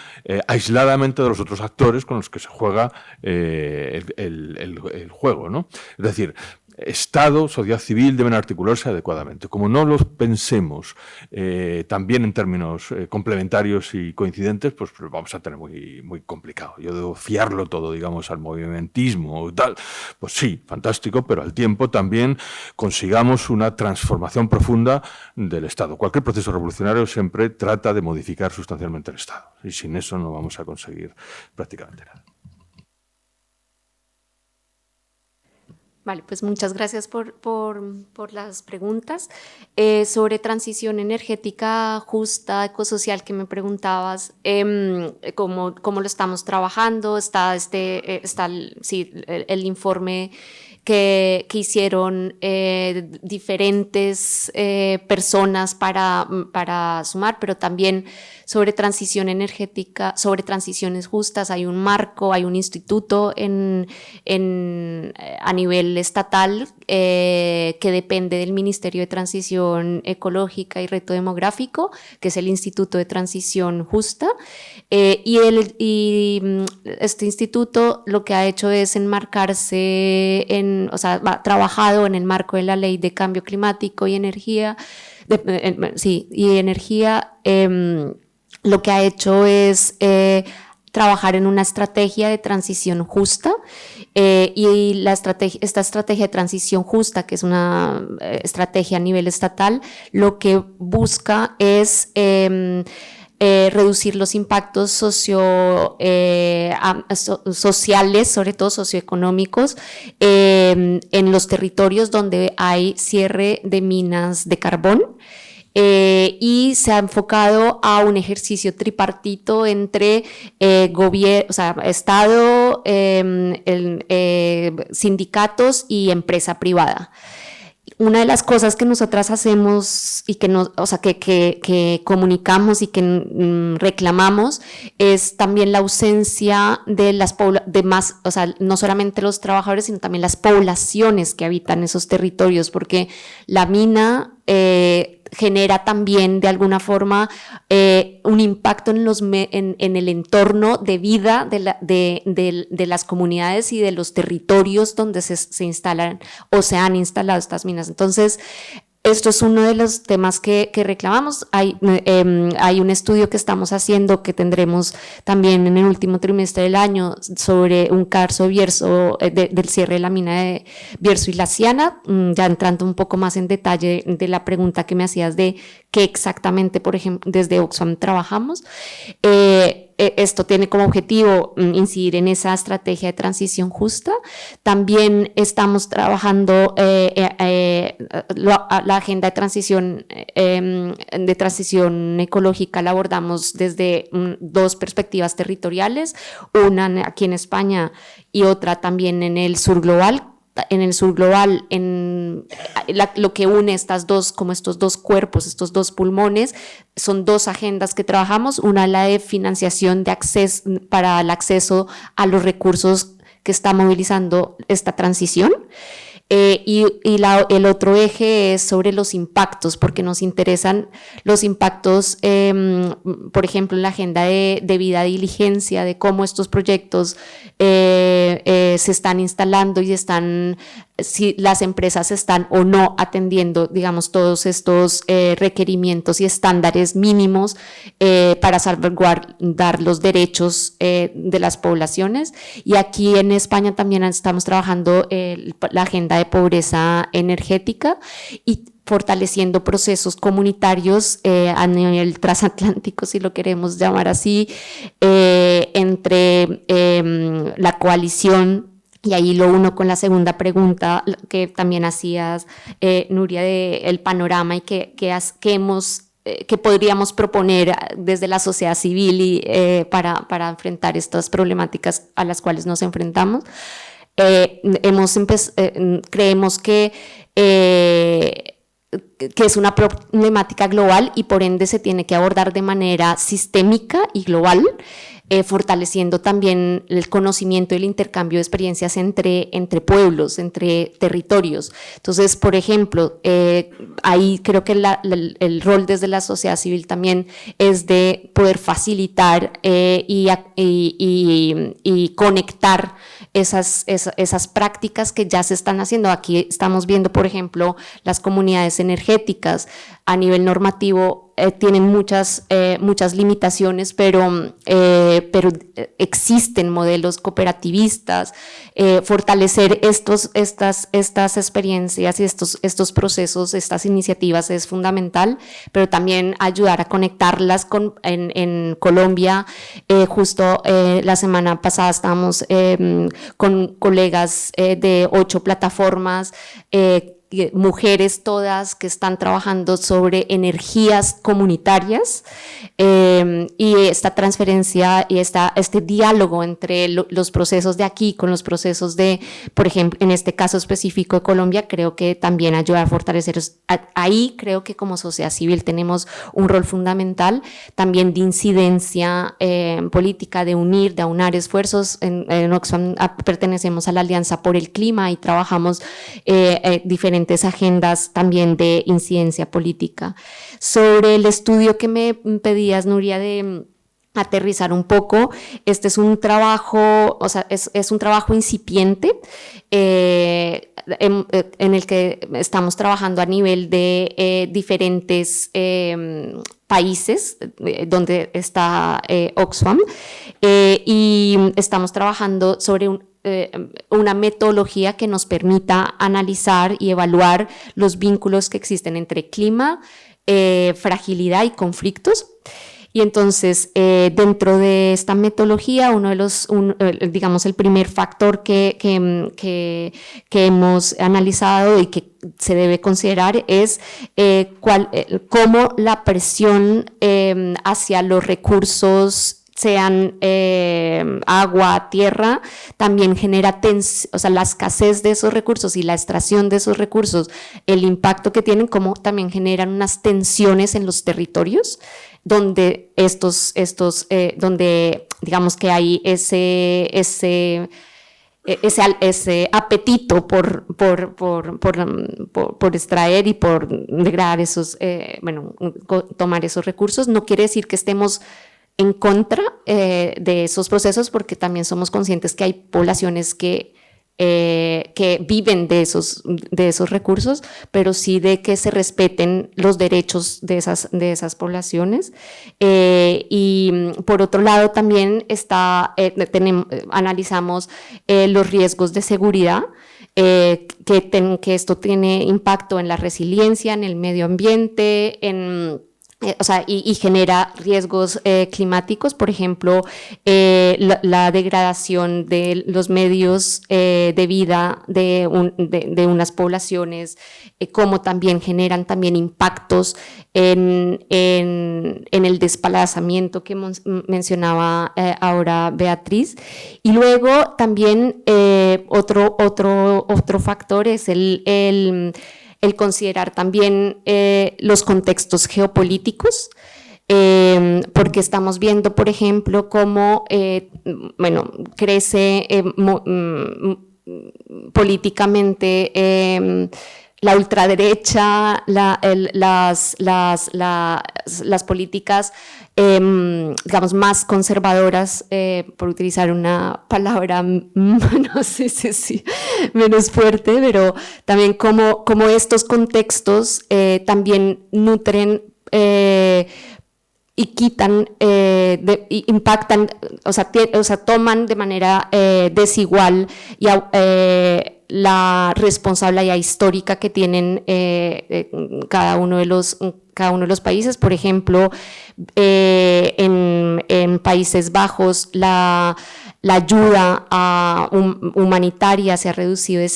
aisladamente de los otros actores con los que se juega el juego, ¿no? Es decir, Estado, sociedad civil deben articularse adecuadamente. Como no los pensemos también en términos complementarios y coincidentes, pues vamos a tener muy complicado. Yo debo fiarlo todo, digamos, al movimentismo y tal. Pues sí, fantástico, pero al tiempo también consigamos una transformación profunda del Estado. Cualquier proceso revolucionario siempre trata de modificar sustancialmente el Estado. Y sin eso no vamos a conseguir prácticamente nada. Vale, pues muchas gracias por las preguntas. Sobre transición energética justa, ecosocial, que me preguntabas, cómo lo estamos trabajando. Está el informe que hicieron diferentes personas para sumar, pero también sobre transición energética, sobre transiciones justas. Hay un marco, hay un instituto a nivel estatal que depende del Ministerio de Transición Ecológica y Reto Demográfico, que es el Instituto de Transición Justa. Y este instituto lo que ha hecho es enmarcarse ha trabajado en el marco de la Ley de Cambio Climático y Energía, lo que ha hecho es trabajar en una estrategia de transición justa y esta estrategia de transición justa, que es una estrategia a nivel estatal, lo que busca es reducir los impactos sociales, sobre todo socioeconómicos, en los territorios donde hay cierre de minas de carbón. Y se ha enfocado a un ejercicio tripartito entre Estado, sindicatos y empresa privada. Una de las cosas que nosotras hacemos y que comunicamos y que reclamamos es también la ausencia de no solamente los trabajadores, sino también las poblaciones que habitan esos territorios, porque la mina genera también de alguna forma un impacto en el entorno de vida de las comunidades y de los territorios donde se instalan o se han instalado estas minas. Entonces, esto es uno de los temas que reclamamos. Hay un estudio que estamos haciendo que tendremos también en el último trimestre del año sobre un caso Bierzo, del cierre de la mina de Bierzo y La Ciana, ya entrando un poco más en detalle de la pregunta que me hacías de qué exactamente, por ejemplo, desde Oxfam trabajamos. Esto tiene como objetivo incidir en esa estrategia de transición justa. También estamos trabajando la agenda de transición ecológica, la abordamos desde dos perspectivas territoriales, una aquí en España y otra también en el sur global. En el sur global, lo que une estos dos cuerpos, estos dos pulmones, son dos agendas que trabajamos, una la de financiación de acceso para el acceso a los recursos que está movilizando esta transición. El otro eje es sobre los impactos, porque nos interesan los impactos, por ejemplo, en la agenda de debida diligencia, de cómo estos proyectos se están instalando y están si las empresas están o no atendiendo, digamos, todos estos requerimientos y estándares mínimos para salvaguardar los derechos de las poblaciones. Y aquí en España también estamos trabajando la agenda de pobreza energética y fortaleciendo procesos comunitarios a nivel transatlántico, si lo queremos llamar así, entre la coalición. Y ahí lo uno con la segunda pregunta que también hacías, Nuria, del panorama y que podríamos proponer desde la sociedad civil para enfrentar estas problemáticas a las cuales nos enfrentamos. Creemos que es una problemática global y por ende se tiene que abordar de manera sistémica y global, fortaleciendo también el conocimiento y el intercambio de experiencias entre pueblos, entre territorios. Entonces, por ejemplo, ahí creo que el rol desde la sociedad civil también es de poder facilitar y conectar esas prácticas que ya se están haciendo. Aquí estamos viendo, por ejemplo, las comunidades energéticas a nivel normativo tienen muchas limitaciones, pero existen modelos cooperativistas. Fortalecer estas experiencias y estos procesos, estas iniciativas es fundamental, pero también ayudar a conectarlas en Colombia. Justo la semana pasada estábamos con colegas de 8 plataformas, mujeres todas que están trabajando sobre energías comunitarias, y esta transferencia y este diálogo entre los procesos de aquí con los procesos de, por ejemplo, en este caso específico de Colombia, creo que también ayuda a fortalecer. Ahí creo que como sociedad civil tenemos un rol fundamental también de incidencia política, de aunar esfuerzos. En Oxfam pertenecemos a la Alianza por el Clima y trabajamos diferentes agendas también de incidencia política. Sobre el estudio que me pedías, Nuria, de aterrizar un poco, este es un trabajo, o sea, es un trabajo incipiente en el que estamos trabajando a nivel de diferentes países donde está Oxfam, y estamos trabajando sobre una metodología que nos permita analizar y evaluar los vínculos que existen entre clima, fragilidad y conflictos. Y entonces, dentro de esta metodología, digamos, el primer factor que hemos analizado y que se debe considerar es cómo la presión hacia los recursos, sean agua, tierra, también genera o sea, la escasez de esos recursos y la extracción de esos recursos, el impacto que tienen, como también generan unas tensiones en los territorios, donde donde digamos que hay ese apetito por extraer y por degradar tomar esos recursos. No quiere decir que estemos en contra de esos procesos, porque también somos conscientes que hay poblaciones que viven de esos recursos, pero sí de que se respeten los derechos de esas poblaciones. Y por otro lado también analizamos los riesgos de seguridad, que esto tiene impacto en la resiliencia, en el medio ambiente, y genera riesgos climáticos, por ejemplo, la degradación de los medios de vida de unas poblaciones, como también generan también impactos en el desplazamiento que mencionaba ahora Beatriz. Y luego también otro factor es el considerar también los contextos geopolíticos, porque estamos viendo, por ejemplo, cómo políticamente la ultraderecha, las políticas, digamos, más conservadoras, por utilizar una palabra, no sé si menos fuerte, pero también como estos contextos también nutren y quitan, impactan, o sea, toman de manera desigual y la responsabilidad histórica que tienen cada uno de los países. Por ejemplo, en Países Bajos la ayuda humanitaria se ha reducido,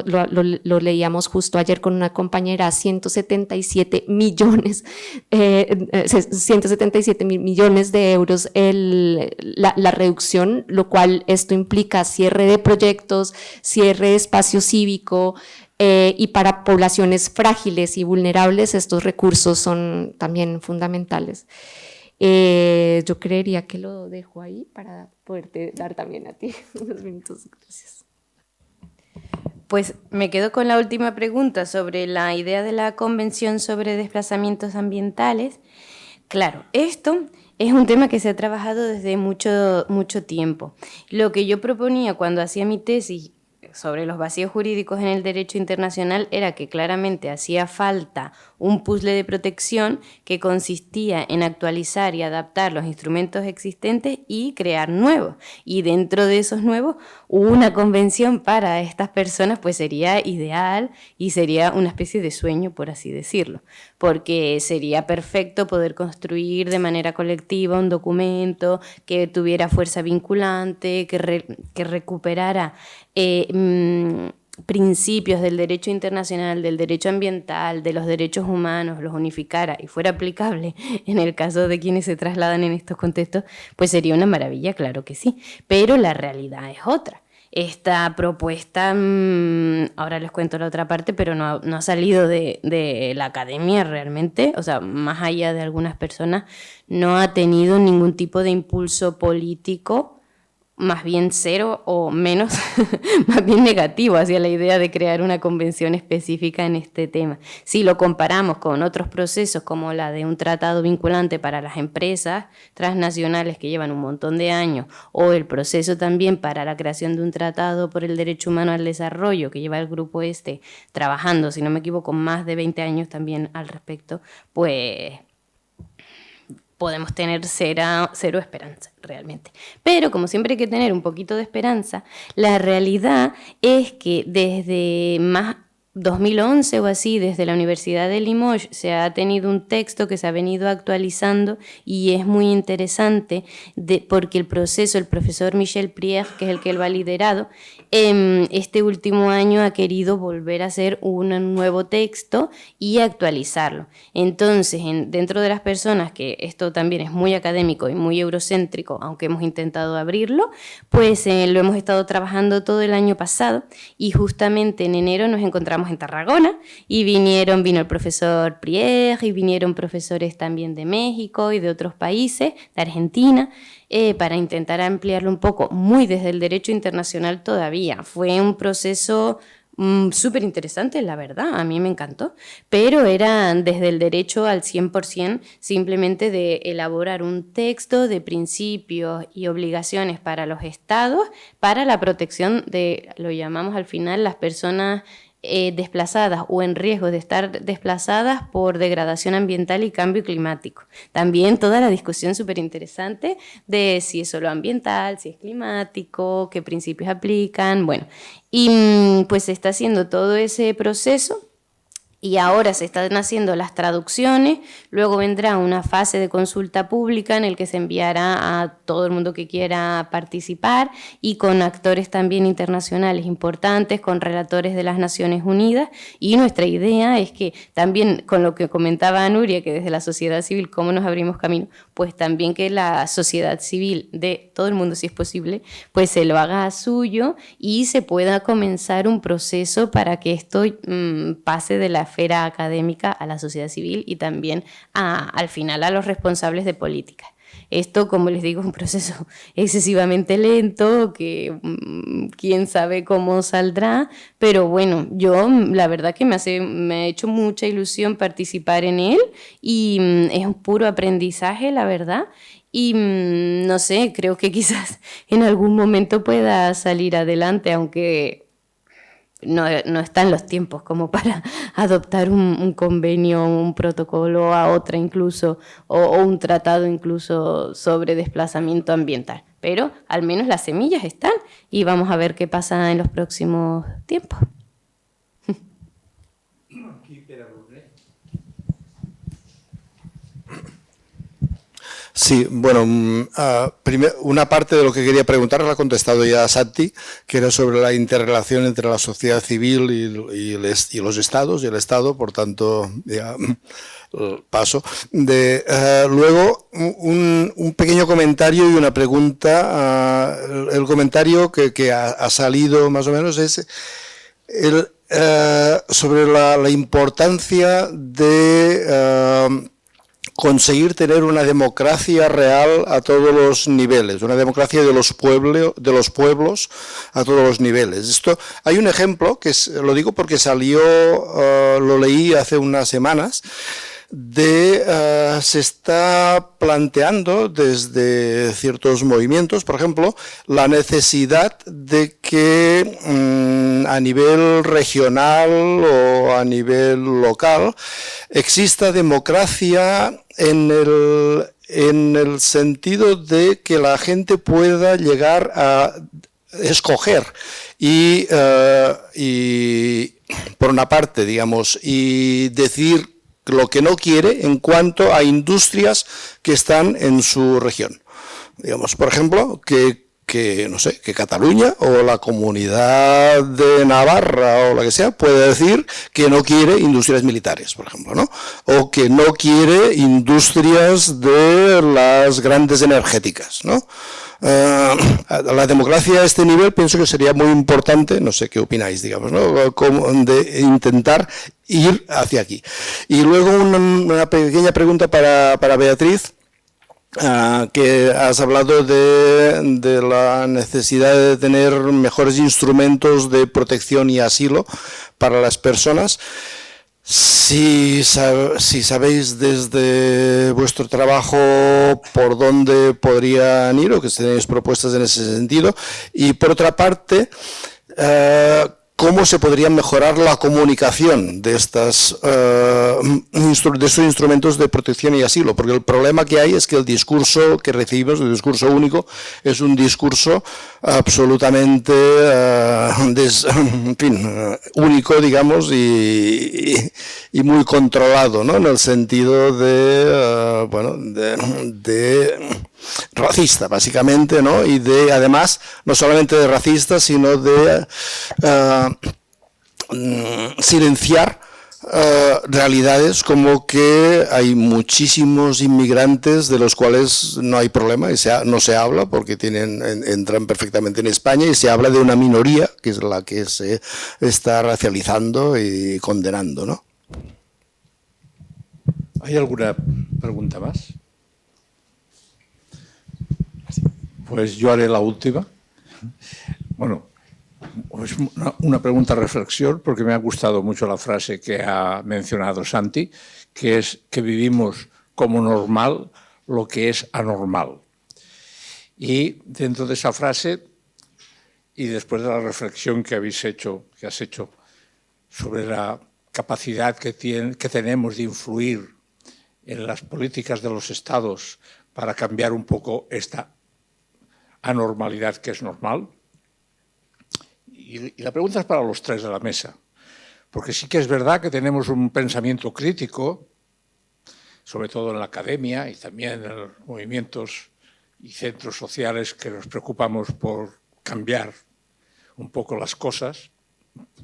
lo leíamos justo ayer con una compañera, 177 millones de euros la reducción, lo cual esto implica cierre de proyectos, cierre de espacio cívico, y para poblaciones frágiles y vulnerables estos recursos son también fundamentales. Yo creería que lo dejo ahí para poderte dar también a ti unos minutos. Gracias. Pues me quedo con la última pregunta sobre la idea de la Convención sobre Desplazamientos Ambientales. Claro, esto es un tema que se ha trabajado desde mucho tiempo. Lo que yo proponía cuando hacía mi tesis sobre los vacíos jurídicos en el derecho internacional era que claramente hacía falta un puzzle de protección que consistía en actualizar y adaptar los instrumentos existentes y crear nuevos. Y dentro de esos nuevos, una convención para estas personas pues sería ideal y sería una especie de sueño, por así decirlo, porque sería perfecto poder construir de manera colectiva un documento que tuviera fuerza vinculante, que recuperara principios del derecho internacional, del derecho ambiental, de los derechos humanos, los unificara y fuera aplicable en el caso de quienes se trasladan en estos contextos, pues sería una maravilla, claro que sí, pero la realidad es otra. Esta propuesta, ahora les cuento la otra parte, pero no ha salido de la academia realmente, o sea, más allá de algunas personas, no ha tenido ningún tipo de impulso político, más bien cero o menos, más bien negativo hacia la idea de crear una convención específica en este tema. Si lo comparamos con otros procesos como la de un tratado vinculante para las empresas transnacionales que llevan un montón de años, o el proceso también para la creación de un tratado por el derecho humano al desarrollo que lleva el grupo trabajando, si no me equivoco, más de 20 años también al respecto, pues podemos tener cero esperanza realmente. Pero como siempre hay que tener un poquito de esperanza, la realidad es que desde más 2011 o así, desde la Universidad de Limoges, se ha tenido un texto que se ha venido actualizando y es muy interesante porque el profesor Michel Prieur, que es el que lo ha liderado, este último año ha querido volver a hacer un nuevo texto y actualizarlo. Entonces, dentro de las personas, que esto también es muy académico y muy eurocéntrico, aunque hemos intentado abrirlo, pues lo hemos estado trabajando todo el año pasado y justamente en enero nos encontramos en Tarragona y vino el profesor Prieur y vinieron profesores también de México y de otros países, de Argentina, para intentar ampliarlo un poco, muy desde el derecho internacional todavía. Fue un proceso súper interesante, la verdad, a mí me encantó, pero era desde el derecho al 100%, simplemente de elaborar un texto de principios y obligaciones para los estados, para la protección de, lo llamamos al final, las personas desplazadas o en riesgo de estar desplazadas por degradación ambiental y cambio climático. También toda la discusión súper interesante de si es solo ambiental, si es climático, qué principios aplican, bueno. Y pues se está haciendo todo ese proceso y ahora se están haciendo las traducciones, luego vendrá una fase de consulta pública en el que se enviará a todo el mundo que quiera participar y con actores también internacionales importantes, con relatores de las Naciones Unidas, y nuestra idea es que también, con lo que comentaba Nuria, que desde la sociedad civil, cómo nos abrimos camino, pues también que la sociedad civil de todo el mundo, si es posible, pues se lo haga suyo y se pueda comenzar un proceso para que esto pase de la esfera académica a la sociedad civil y también al final a los responsables de política. Esto, como les digo, es un proceso excesivamente lento, que quién sabe cómo saldrá, pero bueno, yo la verdad que me ha hecho mucha ilusión participar en él y es un puro aprendizaje, la verdad. Y no sé, creo que quizás en algún momento pueda salir adelante, aunque no están los tiempos como para adoptar un convenio, un protocolo a otra incluso, o un tratado incluso sobre desplazamiento ambiental. Pero al menos las semillas están y vamos a ver qué pasa en los próximos tiempos. Sí, bueno, una parte de lo que quería preguntar la ha contestado ya Santi, que era sobre la interrelación entre la sociedad civil y los estados y el Estado, por tanto, ya paso. Luego, un pequeño comentario y una pregunta. El comentario que ha salido más o menos es sobre la importancia de conseguir tener una democracia real a todos los niveles, una democracia de los pueblos a todos los niveles. Esto, hay un ejemplo, lo digo porque salió, lo leí hace unas semanas, se está planteando desde ciertos movimientos, por ejemplo, la necesidad de que a nivel regional o a nivel local exista democracia en el sentido de que la gente pueda llegar a escoger y por una parte, digamos, y decir lo que no quiere en cuanto a industrias que están en su región. Digamos, por ejemplo, no sé, que Cataluña o la Comunidad de Navarra o la que sea puede decir que no quiere industrias militares, por ejemplo, ¿no? O que no quiere industrias de las grandes energéticas, ¿no? La democracia a este nivel pienso que sería muy importante, no sé qué opináis, digamos, ¿no? De intentar ir hacia aquí. Y luego una pequeña pregunta para Beatriz, que has hablado de la necesidad de tener mejores instrumentos de protección y asilo para las personas. Si sabéis desde vuestro trabajo por dónde podrían ir o que tenéis propuestas en ese sentido, y por otra parte, cómo se podría mejorar la comunicación de estos instrumentos de protección y asilo, porque el problema que hay es que el discurso que recibimos, el discurso único, es un discurso absolutamente único, digamos, y muy controlado, ¿no? En el sentido de racista, básicamente, ¿no? Y además, no solamente de racista, sino de silenciar realidades como que hay muchísimos inmigrantes de los cuales no hay problema y no se habla porque entran perfectamente en España, y se habla de una minoría que es la que se está racializando y condenando, ¿no? ¿Hay alguna pregunta más? Pues yo haré la última. Bueno, es una pregunta reflexión, porque me ha gustado mucho la frase que ha mencionado Santi, que es que vivimos como normal lo que es anormal. Y dentro de esa frase, y después de la reflexión que has hecho sobre la capacidad que tenemos de influir en las políticas de los estados para cambiar un poco esta anormalidad que es normal. Y la pregunta es para los tres de la mesa, porque sí que es verdad que tenemos un pensamiento crítico, sobre todo en la academia y también en los movimientos y centros sociales que nos preocupamos por cambiar un poco las cosas,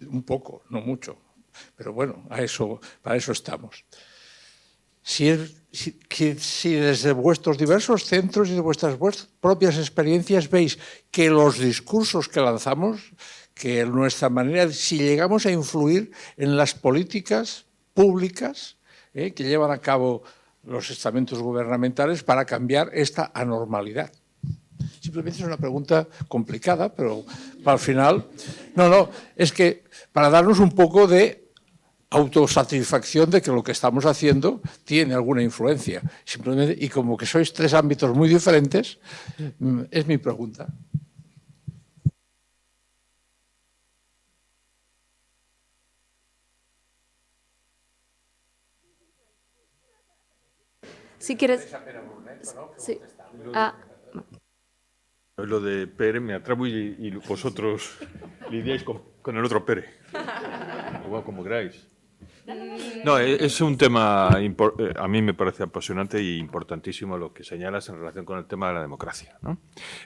un poco, no mucho, pero bueno, para eso estamos. Si desde vuestros diversos centros y de vuestras propias experiencias veis que los discursos que lanzamos, que nuestra manera, si llegamos a influir en las políticas públicas que llevan a cabo los estamentos gubernamentales para cambiar esta anormalidad? Simplemente es una pregunta complicada, pero al final... No, es que para darnos un poco de autosatisfacción de que lo que estamos haciendo tiene alguna influencia. Simplemente, y como que sois tres ámbitos muy diferentes, es mi pregunta. Si quieres... Sí. Lo de Pere me atrevo y vosotros lidiáis con el otro Pere. O como queráis. No, es un tema, a mí me parece apasionante e importantísimo lo que señalas en relación con el tema de la democracia, ¿no?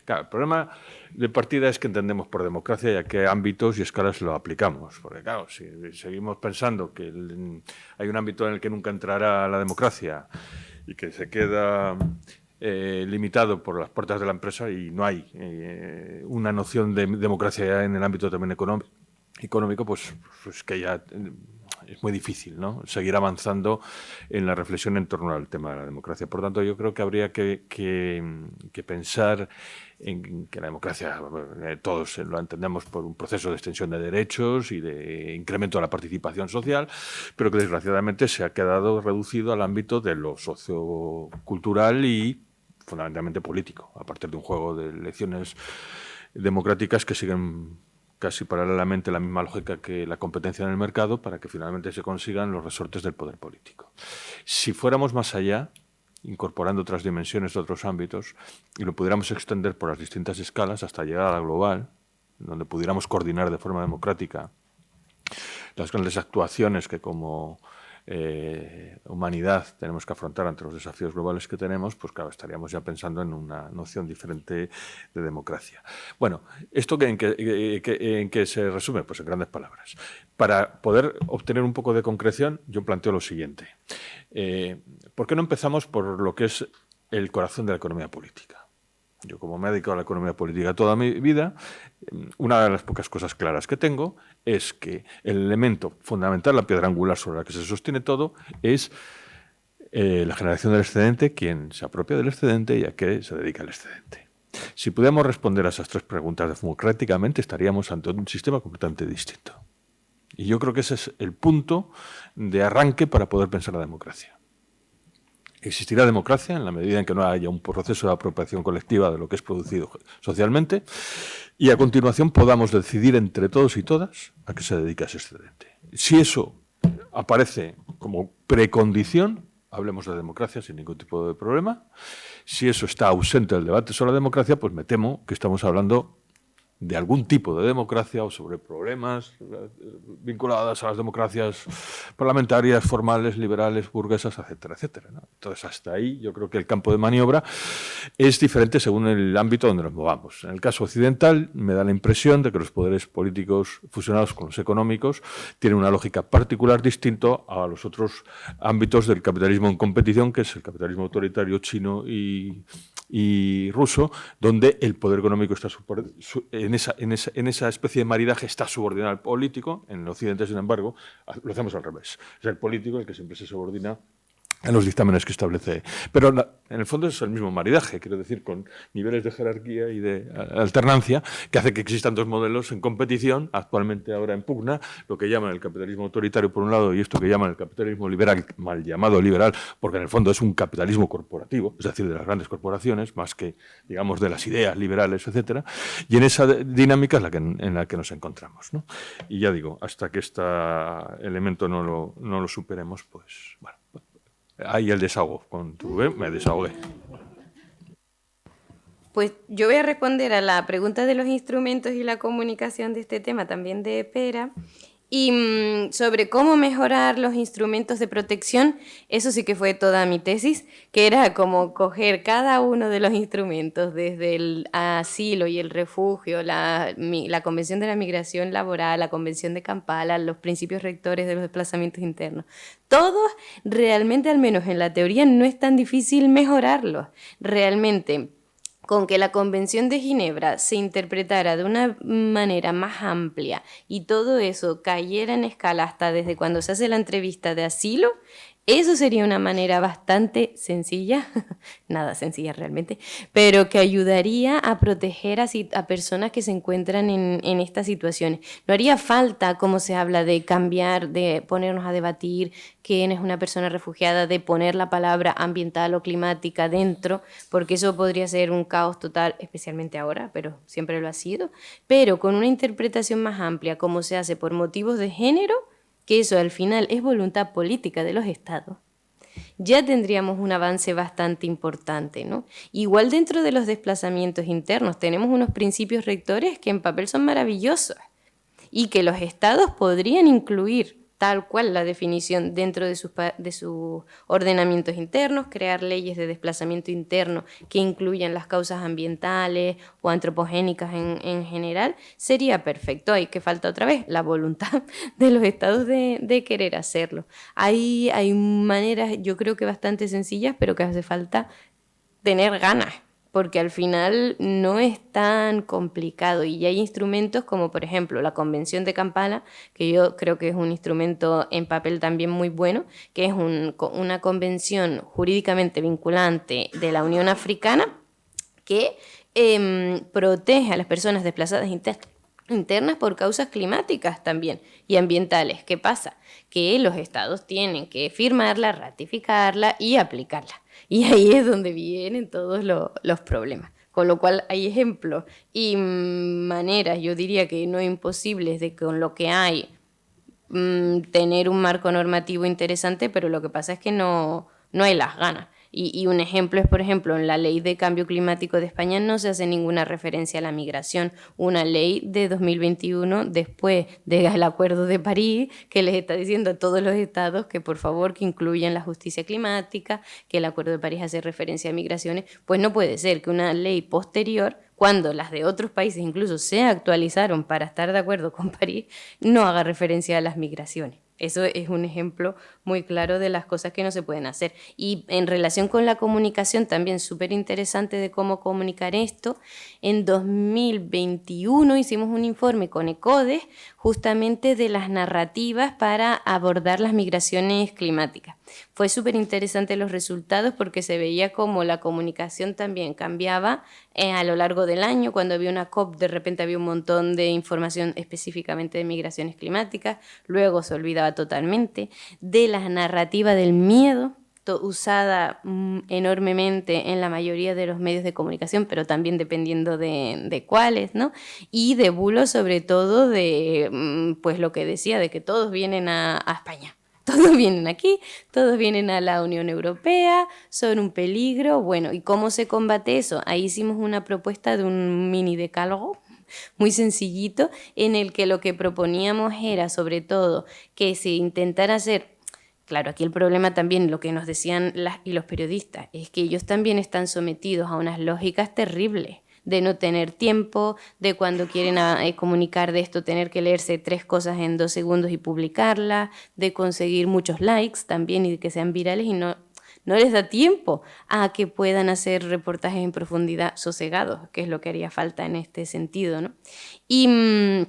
Claro, el problema de partida es que entendemos por democracia y a qué ámbitos y escalas lo aplicamos. Porque claro, si seguimos pensando que hay un ámbito en el que nunca entrará la democracia y que se queda limitado por las puertas de la empresa y no hay una noción de democracia en el ámbito también económico, pues que ya es muy difícil, ¿no?, seguir avanzando en la reflexión en torno al tema de la democracia. Por tanto, yo creo que habría que pensar en que la democracia, todos lo entendemos por un proceso de extensión de derechos y de incremento de la participación social, pero que desgraciadamente se ha quedado reducido al ámbito de lo sociocultural y fundamentalmente político, a partir de un juego de elecciones democráticas que siguen casi paralelamente la misma lógica que la competencia en el mercado para que finalmente se consigan los resortes del poder político. Si fuéramos más allá, incorporando otras dimensiones de otros ámbitos, y lo pudiéramos extender por las distintas escalas hasta llegar a la global, donde pudiéramos coordinar de forma democrática las grandes actuaciones que como humanidad tenemos que afrontar ante los desafíos globales que tenemos, pues claro, estaríamos ya pensando en una noción diferente de democracia. Bueno, ¿esto en qué se resume? Pues en grandes palabras. Para poder obtener un poco de concreción, yo planteo lo siguiente. ¿Por qué no empezamos por lo que es el corazón de la economía política? Yo, como me he dedicado a la economía política toda mi vida, una de las pocas cosas claras que tengo es que el elemento fundamental, la piedra angular sobre la que se sostiene todo, es la generación del excedente, quién se apropia del excedente y a qué se dedica el excedente. Si pudiéramos responder a esas tres preguntas democráticamente, estaríamos ante un sistema completamente distinto. Y yo creo que ese es el punto de arranque para poder pensar la democracia. Existirá democracia en la medida en que no haya un proceso de apropiación colectiva de lo que es producido socialmente y a continuación podamos decidir entre todos y todas a qué se dedica ese excedente. Si eso aparece como precondición, hablemos de democracia sin ningún tipo de problema. Si eso está ausente del debate sobre la democracia, pues me temo que estamos hablando de algún tipo de democracia o sobre problemas vinculados a las democracias parlamentarias, formales, liberales, burguesas, etcétera, etcétera, ¿no? Entonces, hasta ahí yo creo que el campo de maniobra es diferente según el ámbito donde nos movamos. En el caso occidental, me da la impresión de que los poderes políticos fusionados con los económicos tienen una lógica particular distinto a los otros ámbitos del capitalismo en competición, que es el capitalismo autoritario chino y ruso, donde el poder económico está en esa especie de maridaje está subordinado al político. En el occidente, sin embargo, lo hacemos al revés. Es el político el que siempre se subordina en los dictámenes que establece. Pero en el fondo es el mismo maridaje, quiero decir, con niveles de jerarquía y de alternancia que hace que existan dos modelos en competición, actualmente ahora en pugna, lo que llaman el capitalismo autoritario por un lado y esto que llaman el capitalismo liberal, mal llamado liberal, porque en el fondo es un capitalismo corporativo, es decir, de las grandes corporaciones, más que, digamos, de las ideas liberales, etcétera. Y en esa dinámica es en la que nos encontramos, ¿no? Y ya digo, hasta que este elemento no lo superemos, pues, bueno, ahí el desahogo. Con tu me desahogué. Pues yo voy a responder a la pregunta de los instrumentos y la comunicación de este tema, también de Pera, y sobre cómo mejorar los instrumentos de protección. Eso sí que fue toda mi tesis, que era como coger cada uno de los instrumentos, desde el asilo y el refugio, la Convención de la Migración Laboral, la Convención de Kampala, los principios rectores de los desplazamientos internos. Todos realmente, al menos en la teoría, no es tan difícil mejorarlos. Realmente, con que la Convención de Ginebra se interpretara de una manera más amplia y todo eso cayera en escala hasta desde cuando se hace la entrevista de asilo, Eso sería una manera bastante sencilla, nada sencilla realmente, pero que ayudaría a proteger a personas que se encuentran en estas situaciones. No haría falta, como se habla, de cambiar, de ponernos a debatir quién es una persona refugiada, de poner la palabra ambiental o climática dentro, porque eso podría ser un caos total, especialmente ahora, pero siempre lo ha sido. Pero con una interpretación más amplia, como se hace por motivos de género, que eso al final es voluntad política de los estados, ya tendríamos un avance bastante importante, ¿no? Igual dentro de los desplazamientos internos tenemos unos principios rectores que en papel son maravillosos y que los estados podrían incluir tal cual la definición dentro de sus ordenamientos internos, crear leyes de desplazamiento interno que incluyan las causas ambientales o antropogénicas en general, sería perfecto. Hay que falta otra vez la voluntad de los estados de querer hacerlo. Hay maneras, yo creo que bastante sencillas, pero que hace falta tener ganas, porque al final no es tan complicado y ya hay instrumentos como por ejemplo la Convención de Kampala, que yo creo que es un instrumento en papel también muy bueno, que es una convención jurídicamente vinculante de la Unión Africana que protege a las personas desplazadas internas por causas climáticas también y ambientales. ¿Qué pasa? Que los estados tienen que firmarla, ratificarla y aplicarla. Y ahí es donde vienen todos los problemas. Con lo cual hay ejemplos y maneras, yo diría que no imposibles, de con lo que hay tener un marco normativo interesante, pero lo que pasa es que no hay las ganas. Y un ejemplo es, por ejemplo, en la Ley de Cambio Climático de España no se hace ninguna referencia a la migración. Una ley de 2021, después del Acuerdo de París, que les está diciendo a todos los estados que por favor que incluyan la justicia climática, que el Acuerdo de París hace referencia a migraciones, pues no puede ser que una ley posterior, cuando las de otros países incluso se actualizaron para estar de acuerdo con París, no haga referencia a las migraciones. Eso es un ejemplo muy claro de las cosas que no se pueden hacer. Y en relación con la comunicación, también súper interesante de cómo comunicar esto. En 2021 hicimos un informe con ECODES justamente de las narrativas para abordar las migraciones climáticas. Fue súper interesante los resultados porque se veía cómo la comunicación también cambiaba a lo largo del año. Cuando había una COP, de repente había un montón de información específicamente de migraciones climáticas, luego se olvidaba totalmente de la narrativa del miedo, usada enormemente en la mayoría de los medios de comunicación, pero también dependiendo de cuáles, ¿no? Y de bulos, sobre todo, de pues lo que decía, de que todos vienen a España. Todos vienen aquí, todos vienen a la Unión Europea, son un peligro. Bueno, ¿y cómo se combate eso? Ahí hicimos una propuesta de un mini decálogo muy sencillito, en el que lo que proponíamos era, sobre todo, que se intentara hacer. Claro, aquí el problema también, lo que nos decían los periodistas, es que ellos también están sometidos a unas lógicas terribles de no tener tiempo, de cuando quieren comunicar de esto tener que leerse 3 cosas en 2 segundos y publicarlas, de conseguir muchos likes también y de que sean virales y no les da tiempo a que puedan hacer reportajes en profundidad sosegados, que es lo que haría falta en este sentido, ¿no? Y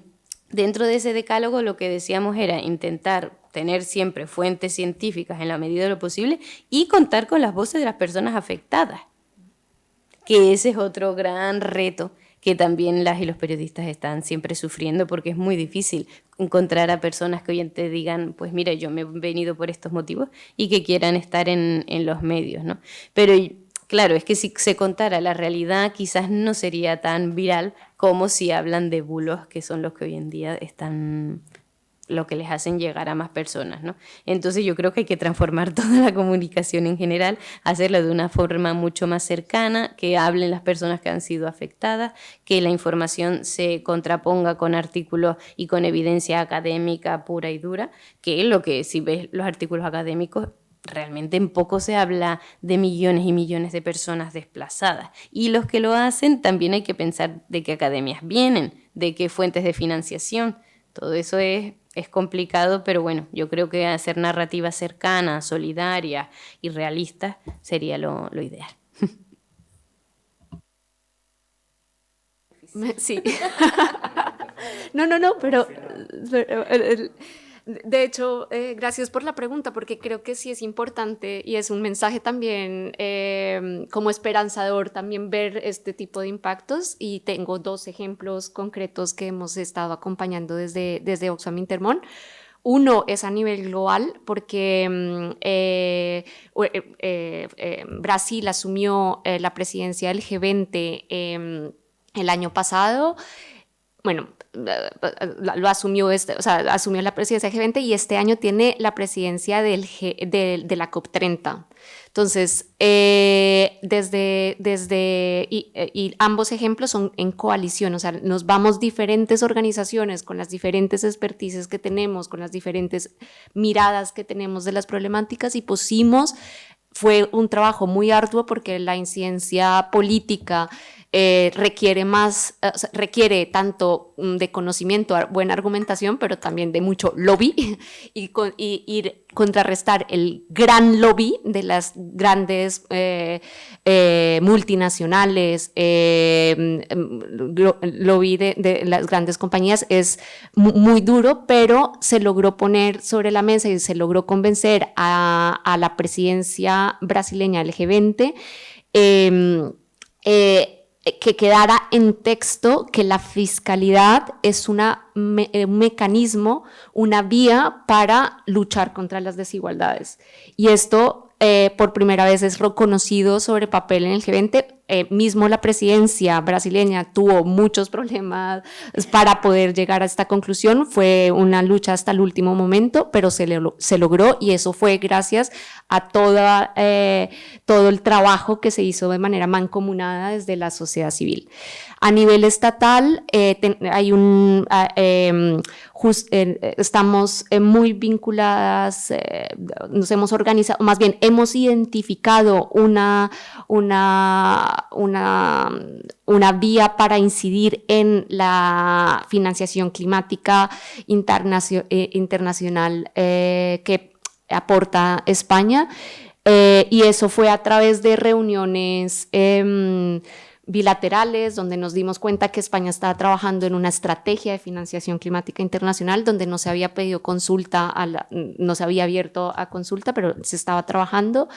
dentro de ese decálogo lo que decíamos era intentar tener siempre fuentes científicas en la medida de lo posible y contar con las voces de las personas afectadas, que ese es otro gran reto que también las y los periodistas están siempre sufriendo, porque es muy difícil encontrar a personas que hoy te digan, pues mira, yo me he venido por estos motivos y que quieran estar en los medios, ¿no? Pero claro, es que si se contara la realidad quizás no sería tan viral como si hablan de bulos, que son los que hoy en día están lo que les hacen llegar a más personas, ¿no? Entonces yo creo que hay que transformar toda la comunicación en general, hacerla de una forma mucho más cercana, que hablen las personas que han sido afectadas, que la información se contraponga con artículos y con evidencia académica pura y dura, que es lo que, si ves los artículos académicos, realmente en poco se habla de millones y millones de personas desplazadas. Y los que lo hacen también hay que pensar de qué academias vienen, de qué fuentes de financiación. Todo eso es complicado, pero bueno, yo creo que hacer narrativas cercanas, solidarias y realistas sería lo ideal. Sí. No, pero De hecho, gracias por la pregunta, porque creo que sí es importante y es un mensaje también como esperanzador también ver este tipo de impactos, y tengo 2 ejemplos concretos que hemos estado acompañando desde Oxfam Intermón. Uno es a nivel global, porque Brasil asumió la presidencia del G20 el año pasado. Bueno, lo asumió, asumió la presidencia del G20 y este año tiene la presidencia de la COP30. Entonces, y ambos ejemplos son en coalición, o sea, nos vamos diferentes organizaciones con las diferentes expertices que tenemos, con las diferentes miradas que tenemos de las problemáticas, y fue un trabajo muy arduo porque la incidencia política requiere tanto de conocimiento, buena argumentación, pero también de mucho lobby y contrarrestar el gran lobby de las grandes multinacionales, lobby de las grandes compañías es muy duro, pero se logró poner sobre la mesa y se logró convencer a la presidencia brasileña del G20 que quedara en texto que la fiscalidad es un mecanismo, una vía para luchar contra las desigualdades. Y esto por primera vez es reconocido sobre papel en el G20. Mismo la presidencia brasileña tuvo muchos problemas para poder llegar a esta conclusión. Fue una lucha hasta el último momento, pero se logró, y eso fue gracias a todo el trabajo que se hizo de manera mancomunada desde la sociedad civil. A nivel estatal, estamos muy vinculadas, nos hemos organizado, más bien hemos identificado una vía para incidir en la financiación climática internacional que aporta España, y eso fue a través de reuniones bilaterales, donde nos dimos cuenta que España estaba trabajando en una estrategia de financiación climática internacional donde no se había pedido consulta, no se había abierto a consulta, pero se estaba trabajando,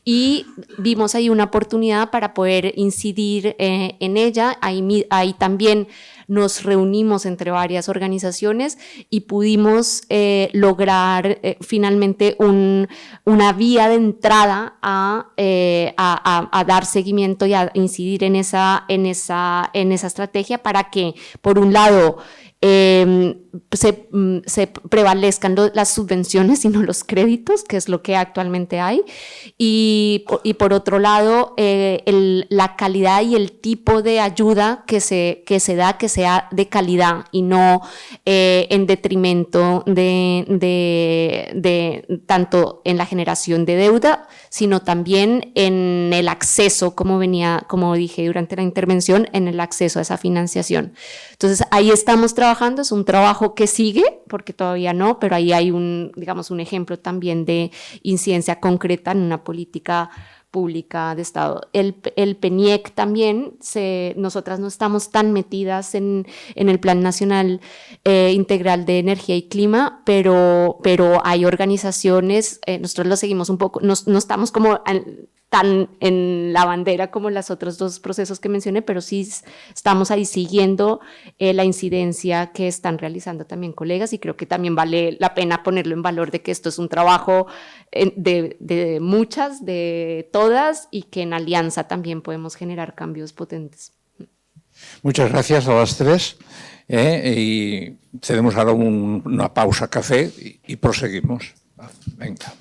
y vimos ahí una oportunidad para poder incidir en ella. Ahí también nos reunimos entre varias organizaciones y pudimos lograr finalmente una vía de entrada a dar seguimiento y a incidir en esa estrategia para que, por un lado, se prevalezcan las subvenciones y no los créditos, que es lo que actualmente hay, y por otro lado la calidad y el tipo de ayuda que se da, que sea de calidad y no en detrimento de tanto en la generación de deuda, sino también en el acceso, como dije durante la intervención, en el acceso a esa financiación. Entonces ahí estamos trabajando, es un trabajo que sigue, porque todavía no, pero ahí hay un ejemplo también de incidencia concreta en una política pública de Estado. El PNIEC también, nosotras no estamos tan metidas en el Plan Nacional Integral de Energía y Clima, pero hay organizaciones, nosotros lo seguimos un poco, no estamos como tan en la bandera como los otros 2 procesos que mencioné, pero sí estamos ahí siguiendo la incidencia que están realizando también colegas, y creo que también vale la pena ponerlo en valor de que esto es un trabajo de muchas, de todas, y que en alianza también podemos generar cambios potentes. Muchas gracias a las 3 y cedemos ahora una pausa café y proseguimos. Venga.